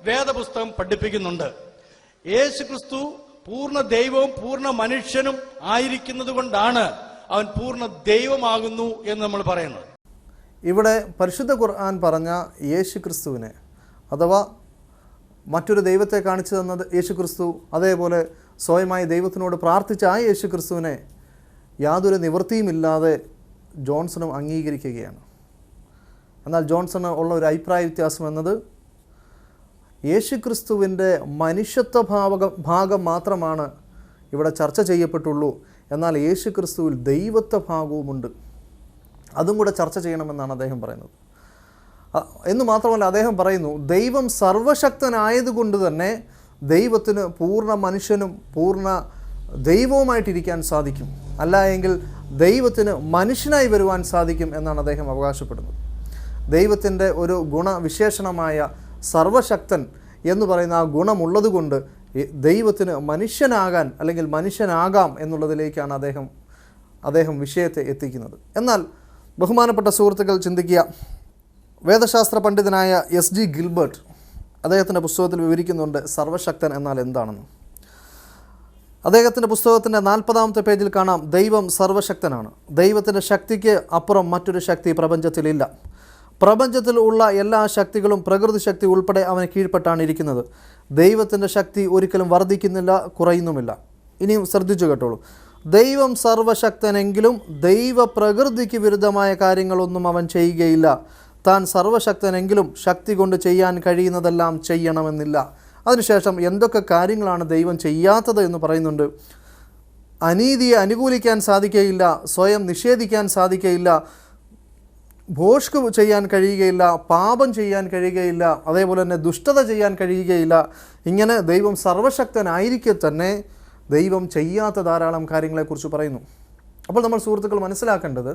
വേദപുസ്തകം പഠിപ്പിക്കുന്നുണ്ട്. യേശുക്രിസ്തു പൂർണ്ണ ദൈവവും പൂർണ്ണ മനുഷ്യനും ആയിരിക്കുന്നത് കൊണ്ടാണ് അവൻ പൂർണ്ണ ദൈവമാകുന്നു എന്ന് നമ്മൾ പറയുന്നത്. ഇവിടെ പരിശുദ്ധ ഖുർആൻ പറഞ്ഞ യേശുക്രിസ്തുവിനെ, അഥവാ മറ്റൊരു ദൈവത്തെ കാണിച്ചു തന്നത് യേശുക്രിസ്തു, അതേപോലെ സ്വയമായി ദൈവത്തിനോട് പ്രാർത്ഥിച്ച ആ യേശുക്രിസ്തുവിനെ യാതൊരു നിവൃത്തിയുമില്ലാതെ ജോൺസണും അംഗീകരിക്കുകയാണ്. എന്നാൽ ജോൺസണ് ഉള്ള ഒരു അഭിപ്രായ വ്യത്യാസം എന്നത് യേശുക്രിസ്തുവിൻ്റെ മനുഷ്യത്വ ഭാഗം മാത്രമാണ് ഇവിടെ ചർച്ച ചെയ്യപ്പെട്ടുള്ളൂ, എന്നാൽ യേശുക്രിസ്തുവിൽ ദൈവത്വ ഭാഗവുമുണ്ട്, അതും കൂടെ ചർച്ച ചെയ്യണമെന്നാണ് അദ്ദേഹം പറയുന്നത്. എന്ന് മാത്രമല്ല അദ്ദേഹം പറയുന്നു ദൈവം സർവശക്തനായതുകൊണ്ട് തന്നെ ദൈവത്തിന് പൂർണ്ണ മനുഷ്യനും പൂർണ്ണ ദൈവവുമായിട്ടിരിക്കാൻ സാധിക്കും, അല്ല എങ്കിൽ ദൈവത്തിന് മനുഷ്യനായി വരുവാൻ സാധിക്കും എന്നാണ് അദ്ദേഹം അവകാശപ്പെടുന്നത്. ദൈവത്തിൻ്റെ ഒരു ഗുണവിശേഷണമായ സർവശക്തൻ എന്ന് പറയുന്ന ആ ഗുണമുള്ളതുകൊണ്ട് ദൈവത്തിന് മനുഷ്യനാകാൻ അല്ലെങ്കിൽ മനുഷ്യനാകാം എന്നുള്ളതിലേക്കാണ് അദ്ദേഹം വിഷയത്തെ എത്തിക്കുന്നത്. എന്നാൽ ബഹുമാനപ്പെട്ട സുഹൃത്തുക്കൾ ചിന്തിക്കുക, വേദശാസ്ത്ര പണ്ഡിതനായ എസ് ജി ഗിൽബർട്ട് അദ്ദേഹത്തിൻ്റെ പുസ്തകത്തിൽ വിവരിക്കുന്നുണ്ട് സർവശക്തൻ എന്നാൽ എന്താണെന്ന്. അദ്ദേഹത്തിൻ്റെ പുസ്തകത്തിൻ്റെ 40-ാമത്തെ പേജിൽ കാണാം ദൈവം സർവശക്തനാണ്. ദൈവത്തിൻ്റെ ശക്തിക്ക് അപ്പുറം മറ്റൊരു ശക്തി പ്രപഞ്ചത്തിലില്ല. പ്രപഞ്ചത്തിൽ ഉള്ള എല്ലാ ശക്തികളും പ്രകൃതി ശക്തി ഉൾപ്പെടെ അവന് കീഴ്പ്പെട്ടാണ് ഇരിക്കുന്നത്. ദൈവത്തിൻ്റെ ശക്തി ഒരിക്കലും വർദ്ധിക്കുന്നില്ല, കുറയുന്നുമില്ല. ഇനിയും ശ്രദ്ധിച്ചു കേട്ടോളൂ. ദൈവം സർവശക്തനെങ്കിലും ദൈവപ്രകൃതിക്ക് വിരുദ്ധമായ കാര്യങ്ങളൊന്നും അവൻ ചെയ്യുകയില്ല. താൻ സർവശക്തനെങ്കിലും ശക്തി കൊണ്ട് ചെയ്യാൻ കഴിയുന്നതെല്ലാം ചെയ്യണമെന്നില്ല. അതിനുശേഷം എന്തൊക്കെ കാര്യങ്ങളാണ് ദൈവം ചെയ്യാത്തത് എന്ന് പറയുന്നുണ്ട്. അനീതിയെ അനുകൂലിക്കാൻ സാധിക്കുകയില്ല, സ്വയം നിഷേധിക്കാൻ സാധിക്കുകയില്ല, ഭോഷ്ക് ചെയ്യാൻ കഴിയുകയില്ല, പാപം ചെയ്യാൻ കഴിയുകയില്ല, അതേപോലെ തന്നെ ദുഷ്ടത ചെയ്യാൻ കഴിയുകയില്ല. ഇങ്ങനെ ദൈവം സർവശക്തനായിരിക്കെ തന്നെ ദൈവം ചെയ്യാത്ത ധാരാളം കാര്യങ്ങളെക്കുറിച്ച് പറയുന്നു. അപ്പോൾ നമ്മൾ സുഹൃത്തുക്കൾ മനസ്സിലാക്കേണ്ടത്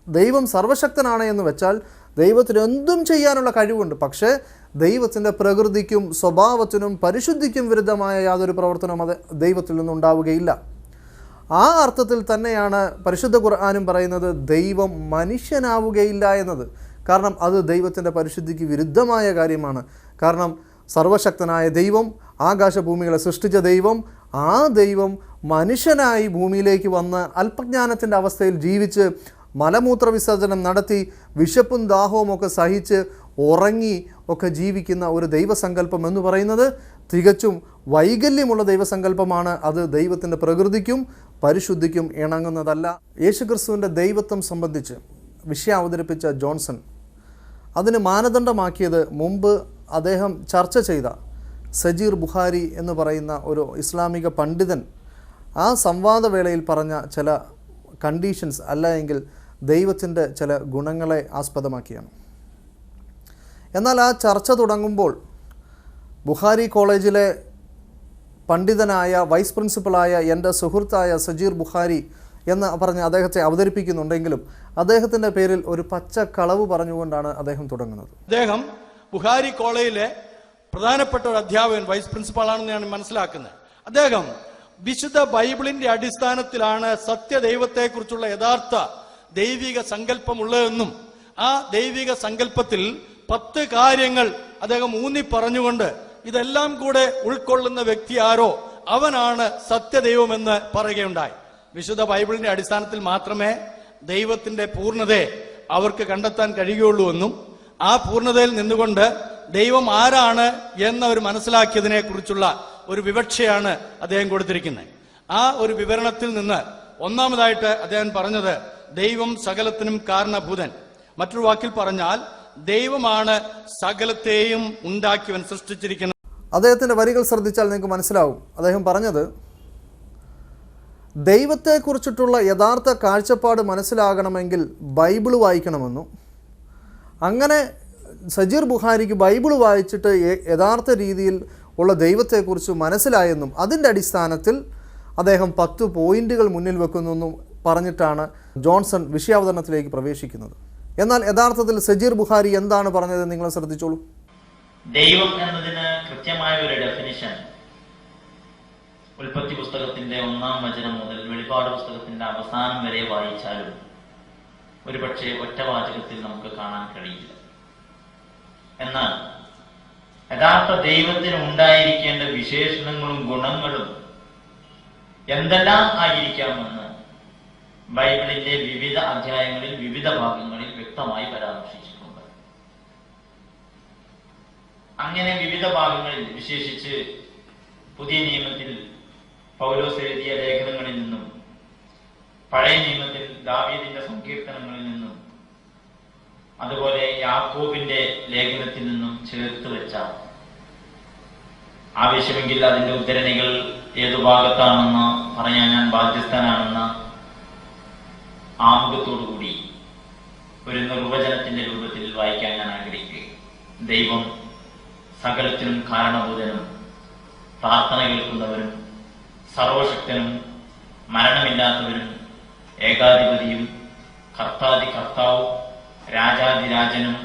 ദൈവം സർവശക്തനാണ് എന്ന് വെച്ചാൽ ദൈവത്തിന് എന്തും ചെയ്യാനുള്ള കഴിവുണ്ട്. പക്ഷേ ദൈവത്തിൻ്റെ പ്രകൃതിക്കും സ്വഭാവത്തിനും പരിശുദ്ധിക്കും വിരുദ്ധമായ യാതൊരു പ്രവർത്തനവും അത് ദൈവത്തിൽ നിന്നുണ്ടാവുകയില്ല. ആ അർത്ഥത്തിൽ തന്നെയാണ് പരിശുദ്ധ ഖുർആനും പറയുന്നത് ദൈവം മനുഷ്യനാവുകയില്ല എന്നത്. കാരണം അത് ദൈവത്തിൻ്റെ പരിശുദ്ധിക്ക് വിരുദ്ധമായ കാര്യമാണ്. കാരണം സർവശക്തനായ ദൈവം, ആകാശഭൂമികളെ സൃഷ്ടിച്ച ദൈവം, ആ ദൈവം മനുഷ്യനായി ഭൂമിയിലേക്ക് വന്ന് അല്പജ്ഞാനത്തിൻ്റെ അവസ്ഥയിൽ ജീവിച്ച് മലമൂത്ര വിസർജനം നടത്തി വിശപ്പും ദാഹവും ഒക്കെ സഹിച്ച് ഉറങ്ങി ഒക്കെ ജീവിക്കുന്ന ഒരു ദൈവസങ്കല്പം എന്ന് പറയുന്നത് തികച്ചും വൈകല്യമുള്ള ദൈവസങ്കല്പമാണ്. അത് ദൈവത്തിൻ്റെ പ്രകൃതിക്കും പരിശുദ്ധിക്കും ഇണങ്ങുന്നതല്ല. യേശുക്രിസ്തുവിൻ്റെ ദൈവത്വം സംബന്ധിച്ച് വിഷയം അവതരിപ്പിച്ച ജോൺസൺ അതിന് മാനദണ്ഡമാക്കിയത് മുമ്പ് അദ്ദേഹം ചർച്ച ചെയ്ത സജീർ ബുഖാരി എന്ന് പറയുന്ന ഒരു ഇസ്ലാമിക പണ്ഡിതൻ ആ സംവാദവേളയിൽ പറഞ്ഞ ചില കണ്ടീഷൻസ് അല്ല എങ്കിൽ ദൈവത്തിൻ്റെ ചില ഗുണങ്ങളെ ആസ്പദമാക്കിയാണ്. എന്നാൽ ആ ചർച്ച തുടങ്ങുമ്പോൾ ബുഖാരി കോളേജിലെ പണ്ഡിതനായ വൈസ് പ്രിൻസിപ്പളായ എൻ്റെ സുഹൃത്തായ സജീർ ബുഖാരി എന്ന് പറഞ്ഞ് അദ്ദേഹത്തെ അവതരിപ്പിക്കുന്നുണ്ടെങ്കിലും അദ്ദേഹത്തിൻ്റെ പേരിൽ ഒരു പച്ച കളവ് പറഞ്ഞുകൊണ്ടാണ് അദ്ദേഹം തുടങ്ങുന്നത്. അദ്ദേഹം ബുഖാരി കോളേജിലെ പ്രധാനപ്പെട്ട ഒരു അധ്യാപകൻ, വൈസ് പ്രിൻസിപ്പാളാണെന്ന് ഞാൻ മനസ്സിലാക്കുന്നത്. അദ്ദേഹം വിശുദ്ധ ബൈബിളിന്റെ അടിസ്ഥാനത്തിലാണ് സത്യദൈവത്തെക്കുറിച്ചുള്ള യഥാർത്ഥ ദൈവിക സങ്കല്പമുള്ളതെന്നും ആ ദൈവിക സങ്കല്പത്തിൽ 10 കാര്യങ്ങൾ അദ്ദേഹം ഊന്നി പറഞ്ഞുകൊണ്ട് ഇതെല്ലാം കൂടെ ഉൾക്കൊള്ളുന്ന വ്യക്തി ആരോ അവനാണ് സത്യദൈവമെന്ന് പറയുകയുണ്ടായി. വിശുദ്ധ ബൈബിളിന്റെ അടിസ്ഥാനത്തിൽ മാത്രമേ ദൈവത്തിന്റെ പൂർണ്ണതയെ അവർക്ക് കണ്ടെത്താൻ കഴിയുകയുള്ളൂ എന്നും ആ പൂർണ്ണതയിൽ നിന്നുകൊണ്ട് ദൈവം ആരാണ് എന്നവർ മനസ്സിലാക്കിയതിനെ കുറിച്ചുള്ള ഒരു വിവക്ഷയാണ് അദ്ദേഹം കൊടുത്തിരിക്കുന്നത്. ആ ഒരു വിവരണത്തിൽ നിന്ന് ഒന്നാമതായിട്ട് അദ്ദേഹം പറഞ്ഞത് ദൈവം സകലത്തിനും കാരണഭൂതൻ. മറ്റൊരു വാക്കിൽ പറഞ്ഞാൽ ദൈവമാണ് സകലത്തെയും ഉണ്ടാക്കിയവൻ, സൃഷ്ടിച്ചിരിക്കുന്നത്. അദ്ദേഹത്തിൻ്റെ വരികൾ ശ്രദ്ധിച്ചാൽ നിങ്ങൾക്ക് മനസ്സിലാവും. അദ്ദേഹം പറഞ്ഞത് ദൈവത്തെക്കുറിച്ചിട്ടുള്ള യഥാർത്ഥ കാഴ്ചപ്പാട് മനസ്സിലാകണമെങ്കിൽ ബൈബിള് വായിക്കണമെന്നും അങ്ങനെ സജീർ ബുഖാരിക്ക് ബൈബിള് വായിച്ചിട്ട് യഥാർത്ഥ രീതിയിൽ ഉള്ള ദൈവത്തെക്കുറിച്ച് മനസ്സിലായെന്നും അതിൻ്റെ അടിസ്ഥാനത്തിൽ അദ്ദേഹം 10 പോയിന്റുകൾ മുന്നിൽ വെക്കുന്നെന്നും പറഞ്ഞിട്ടാണ് ജോൺസൺ വിഷയാവതരണത്തിലേക്ക് പ്രവേശിക്കുന്നത്. എന്നാൽ യഥാർത്ഥത്തിൽ സജീർ ബുഖാരി എന്താണ് പറഞ്ഞത് നിങ്ങൾ ശ്രദ്ധിച്ചോളൂ. ദൈവം എന്നതിന് കൃത്യമായ ഒരു ഡെഫിനിഷൻ ഉൽപ്പത്തി പുസ്തകത്തിന്റെ 1-ാം വചനം മുതൽ വെളിപാട് പുസ്തകത്തിന്റെ അവസാനം വരെ വായിച്ചാലും ഒരുപക്ഷെ ഒറ്റ വാചകത്തിൽ നമുക്ക് കാണാൻ കഴിയില്ല. എന്നാൽ യഥാർത്ഥ ദൈവത്തിന് ഉണ്ടായിരിക്കേണ്ട വിശേഷണങ്ങളും ഗുണങ്ങളും എന്തെല്ലാം ആയിരിക്കാമെന്ന് ബൈബിളിന്റെ വിവിധ അധ്യായങ്ങളിൽ വിവിധ ഭാഗങ്ങളിൽ വ്യക്തമായി പരാമർശിച്ചിട്ടുണ്ട്. അങ്ങനെ വിവിധ ഭാഗങ്ങളിൽ വിശേഷിച്ച് പുതിയ നിയമത്തിൽ പൗലോസ് എഴുതിയ ലേഖനങ്ങളിൽ നിന്നും പഴയ നിയമത്തിൽ ദാവീദിന്റെ സങ്കീർത്തനങ്ങളിൽ നിന്നും അതുപോലെ യാക്കോബിന്റെ ലേഖനത്തിൽ നിന്നും ചേർത്ത് വെച്ച ആവശ്യമെങ്കിൽ അതിന്റെ ഉദ്ധരണികൾ ഏതു ഭാഗത്താണെന്ന് പറയാൻ ഞാൻ ബാധ്യസ്ഥനാണെന്ന ആമുഖത്തോടുകൂടി ഒരു നിർവചനത്തിന്റെ രൂപത്തിൽ വായിക്കാൻ ഞാൻ ആഗ്രഹിക്കുക. ദൈവം സകലത്തിനും കാരണഭൂതനും പ്രാർത്ഥന കേൾക്കുന്നവരും സർവശക്തനും മരണമില്ലാത്തവരും ഏകാധിപതിയും കർത്താവും രാജാതിരാജനും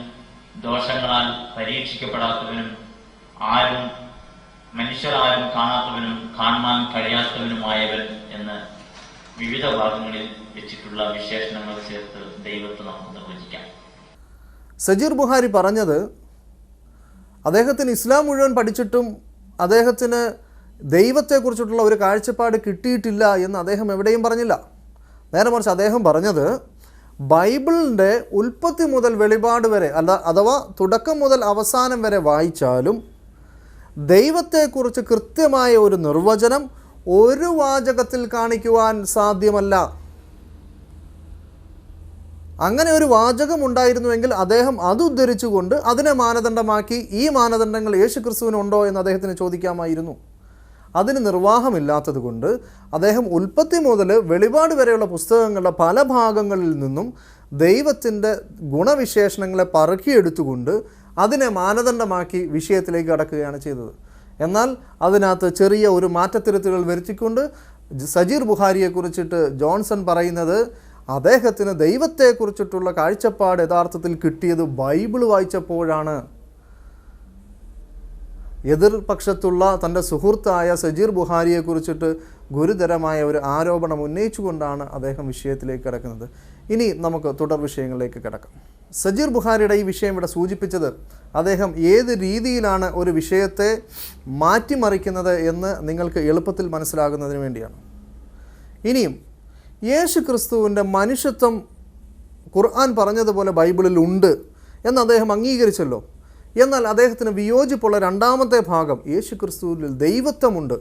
ദോഷങ്ങളാൽ പരീക്ഷിക്കപ്പെടാത്തവനും മനുഷ്യരാരും കാണാത്തവനും കാണാൻ കഴിയാത്തവനുമായവൻ എന്ന് വിവിധ ഭാഗങ്ങളിൽ വെച്ചിട്ടുള്ള വിശേഷണങ്ങൾ ചേർത്ത് ദൈവത്തെ നമുക്ക് നിർവചിക്കാം. സജീർ ബുഖാരി പറഞ്ഞത് അദ്ദേഹത്തിന് ഇസ്ലാം മുഴുവൻ പഠിച്ചിട്ടും അദ്ദേഹത്തിന് ദൈവത്തെക്കുറിച്ചിട്ടുള്ള ഒരു കാഴ്ചപ്പാട് കിട്ടിയിട്ടില്ല എന്ന് അദ്ദേഹം എവിടെയും പറഞ്ഞില്ല. നേരെ മറിച്ച് അദ്ദേഹം പറഞ്ഞത് ബൈബിളിൻ്റെ ഉൽപ്പത്തി മുതൽ വെളിപാട് വരെ അഥവാ തുടക്കം മുതൽ അവസാനം വരെ വായിച്ചാലും ദൈവത്തെക്കുറിച്ച് കൃത്യമായ ഒരു നിർവചനം ഒരു വാചകത്തിൽ കാണിക്കുവാൻ സാധ്യമല്ല. അങ്ങനെ ഒരു വാചകം ഉണ്ടായിരുന്നുവെങ്കിൽ അദ്ദേഹം അത് ഉദ്ധരിച്ചുകൊണ്ട് അതിനെ മാനദണ്ഡമാക്കി ഈ മാനദണ്ഡങ്ങൾ യേശുക്രിസ്തുവിനുണ്ടോ എന്ന് അദ്ദേഹത്തിന് ചോദിക്കാമായിരുന്നു. അതിന് നിർവാഹമില്ലാത്തത് കൊണ്ട് അദ്ദേഹം ഉൽപ്പത്തി മുതൽ വെളിപാട് വരെയുള്ള പുസ്തകങ്ങളുടെ പല ഭാഗങ്ങളിൽ നിന്നും ദൈവത്തിൻ്റെ ഗുണവിശേഷണങ്ങളെ പറക്കിയെടുത്തുകൊണ്ട് അതിനെ മാനദണ്ഡമാക്കി വിഷയത്തിലേക്ക് കടക്കുകയാണ് ചെയ്തത്. എന്നാൽ അതിനകത്ത് ചെറിയ ഒരു മാറ്റത്തിരുത്തുകൾ വരുത്തിക്കൊണ്ട് സജീർ ബുഖാരിയെക്കുറിച്ചിട്ട് ജോൺസൺ പറയുന്നത് അദ്ദേഹത്തിന് ദൈവത്തെക്കുറിച്ചിട്ടുള്ള കാഴ്ചപ്പാട് യഥാർത്ഥത്തിൽ കിട്ടിയത് ബൈബിൾ വായിച്ചപ്പോഴാണ്. എതിർപക്ഷത്തുള്ള തൻ്റെ സുഹൃത്തായ സജീർ ബുഖാരിയെക്കുറിച്ചിട്ട് ഗുരുതരമായ ഒരു ആരോപണം ഉന്നയിച്ചുകൊണ്ടാണ് അദ്ദേഹം വിഷയത്തിലേക്ക് കിടക്കുന്നത്. ഇനി നമുക്ക് തുടർ വിഷയങ്ങളിലേക്ക് കിടക്കാം. സജീർ ബുഖാരിയുടെ ഈ വിഷയം ഇവിടെ സൂചിപ്പിച്ചത് അദ്ദേഹം ഏത് രീതിയിലാണ് ഒരു വിഷയത്തെ മാറ്റിമറിക്കുന്നത് എന്ന് നിങ്ങൾക്ക് എളുപ്പത്തിൽ മനസ്സിലാകുന്നതിന് വേണ്ടിയാണ്. ഇനിയും യേശു ക്രിസ്തുവിൻ്റെ മനുഷ്യത്വം ഖുർആൻ പറഞ്ഞതുപോലെ ബൈബിളിൽ ഉണ്ട് എന്ന് അദ്ദേഹം അംഗീകരിച്ചല്ലോ. എന്നാൽ അദ്ദേഹത്തിന് വിയോജിപ്പുള്ള രണ്ടാമത്തെ ഭാഗം യേശു ക്രിസ്തുവിൽ ദൈവത്വമുണ്ട്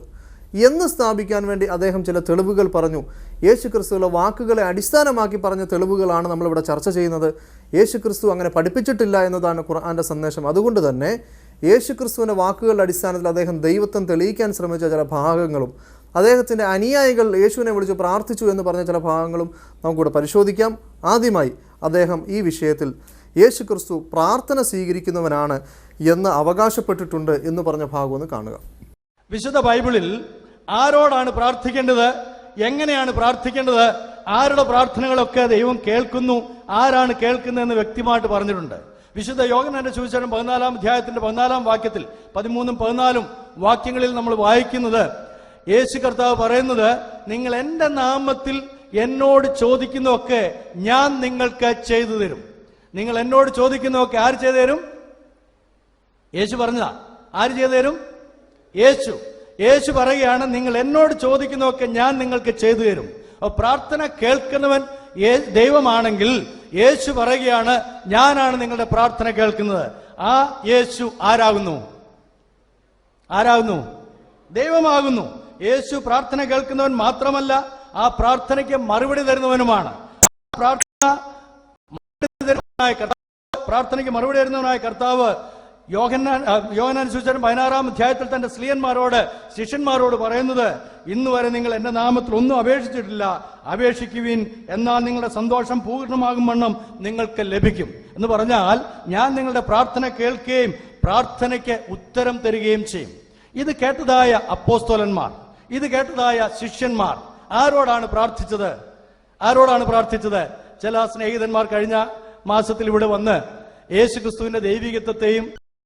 എന്ന് സ്ഥാപിക്കാൻ വേണ്ടി അദ്ദേഹം ചില തെളിവുകൾ പറഞ്ഞു. യേശു ക്രിസ്തുവിലെ വാക്കുകളെ അടിസ്ഥാനമാക്കി പറഞ്ഞ തെളിവുകളാണ് നമ്മളിവിടെ ചർച്ച ചെയ്യുന്നത്. യേശു ക്രിസ്തു അങ്ങനെ പഠിപ്പിച്ചിട്ടില്ല എന്നതാണ് ഖുർആൻ്റെ സന്ദേശം. അതുകൊണ്ട് തന്നെ യേശു ക്രിസ്തുവിൻ്റെ വാക്കുകളുടെ അടിസ്ഥാനത്തിൽ അദ്ദേഹം ദൈവത്വം തെളിയിക്കാൻ ശ്രമിച്ച ചില ഭാഗങ്ങളും അദ്ദേഹത്തിൻ്റെ അനുയായികൾ യേശുവിനെ വിളിച്ച് പ്രാർത്ഥിച്ചു എന്ന് പറഞ്ഞ ചില ഭാഗങ്ങളും നമുക്കിവിടെ പരിശോധിക്കാം. ആദ്യമായി അദ്ദേഹം ഈ വിഷയത്തിൽ യേശു ക്രിസ്തു പ്രാർത്ഥന സ്വീകരിക്കുന്നവനാണ് എന്ന് അവകാശപ്പെട്ടിട്ടുണ്ട് എന്ന് പറഞ്ഞ ഭാഗം ഒന്ന് കാണുക. വിശുദ്ധ ബൈബിളിൽ ആരോടാണ് പ്രാർത്ഥിക്കേണ്ടത്, എങ്ങനെയാണ് പ്രാർത്ഥിക്കേണ്ടത്, ആരുടെ പ്രാർത്ഥനകളൊക്കെ ദൈവം കേൾക്കുന്നു, ആരാണ് കേൾക്കുന്നതെന്ന് വ്യക്തമായിട്ട് പറഞ്ഞിട്ടുണ്ട്. വിശുദ്ധ യോഹന്നാന്റെ സുവിശേഷം 14-ാം അധ്യായത്തിന്റെ 14-ാം വാക്യത്തിൽ 13-14 വാക്യങ്ങളിൽ നമ്മൾ വായിക്കുന്നത് യേശു കർത്താവ് പറയുന്നത്, നിങ്ങൾ എൻ്റെ നാമത്തിൽ എന്നോട് ചോദിക്കുന്നതൊക്കെ ഞാൻ നിങ്ങൾക്ക് ചെയ്തു തരും. നിങ്ങൾ എന്നോട് ചോദിക്കുന്നതൊക്കെ ആര് ചെയ്തു തരും? യേശു പറഞ്ഞതാ. ആര് ചെയ്തു തരും? യേശു പറയുകയാണ്, നിങ്ങൾ എന്നോട് ചോദിക്കുന്നതൊക്കെ ഞാൻ നിങ്ങൾക്ക് ചെയ്തു തരും. അപ്പോൾ പ്രാർത്ഥന കേൾക്കുന്നവൻ ദൈവമാണെങ്കിൽ യേശു പറയുകയാണ്, ഞാനാണ് നിങ്ങളുടെ പ്രാർത്ഥന കേൾക്കുന്നത്. ആ യേശു ആരാകുന്നു? ദൈവമാകുന്നു. യേശു പ്രാർത്ഥന കേൾക്കുന്നവൻ മാത്രമല്ല, ആ പ്രാർത്ഥനയ്ക്ക് മറുപടി തരുന്നവനുമാണ്. പ്രാർത്ഥനയ്ക്ക് മറുപടി തരുന്നവനായ കർത്താവ് യോഹന്നാൻ സുവിശേഷം 16-ാം അധ്യായത്തിൽ തന്റെ ശിഷ്യന്മാരോട് പറയുന്നത്, ഇന്ന് വരെ നിങ്ങൾ എന്റെ നാമത്തിൽ ഒന്നും അപേക്ഷിച്ചിട്ടില്ല, അപേക്ഷിക്കുവിൻ, എന്നാൽ നിങ്ങളുടെ സന്തോഷം പൂർണ്ണമാകും വണ്ണം നിങ്ങൾക്ക് ലഭിക്കും എന്ന് പറഞ്ഞാൽ, ഞാൻ നിങ്ങളുടെ പ്രാർത്ഥന കേൾക്കുകയും പ്രാർത്ഥനയ്ക്ക് ഉത്തരം തരികയും ചെയ്യും. ഇത് കേട്ടതായ അപ്പോസ്തലന്മാർ, ഇത് കേട്ടതായ ശിഷ്യന്മാർ ആരോടാണ് പ്രാർത്ഥിച്ചത്? ചില സ്നേഹിതന്മാർ കഴിഞ്ഞ മാസത്തിൽ ഇവിടെ വന്ന് യേശു ക്രിസ്തുവിന്റെ ദൈവികത്വത്തെയും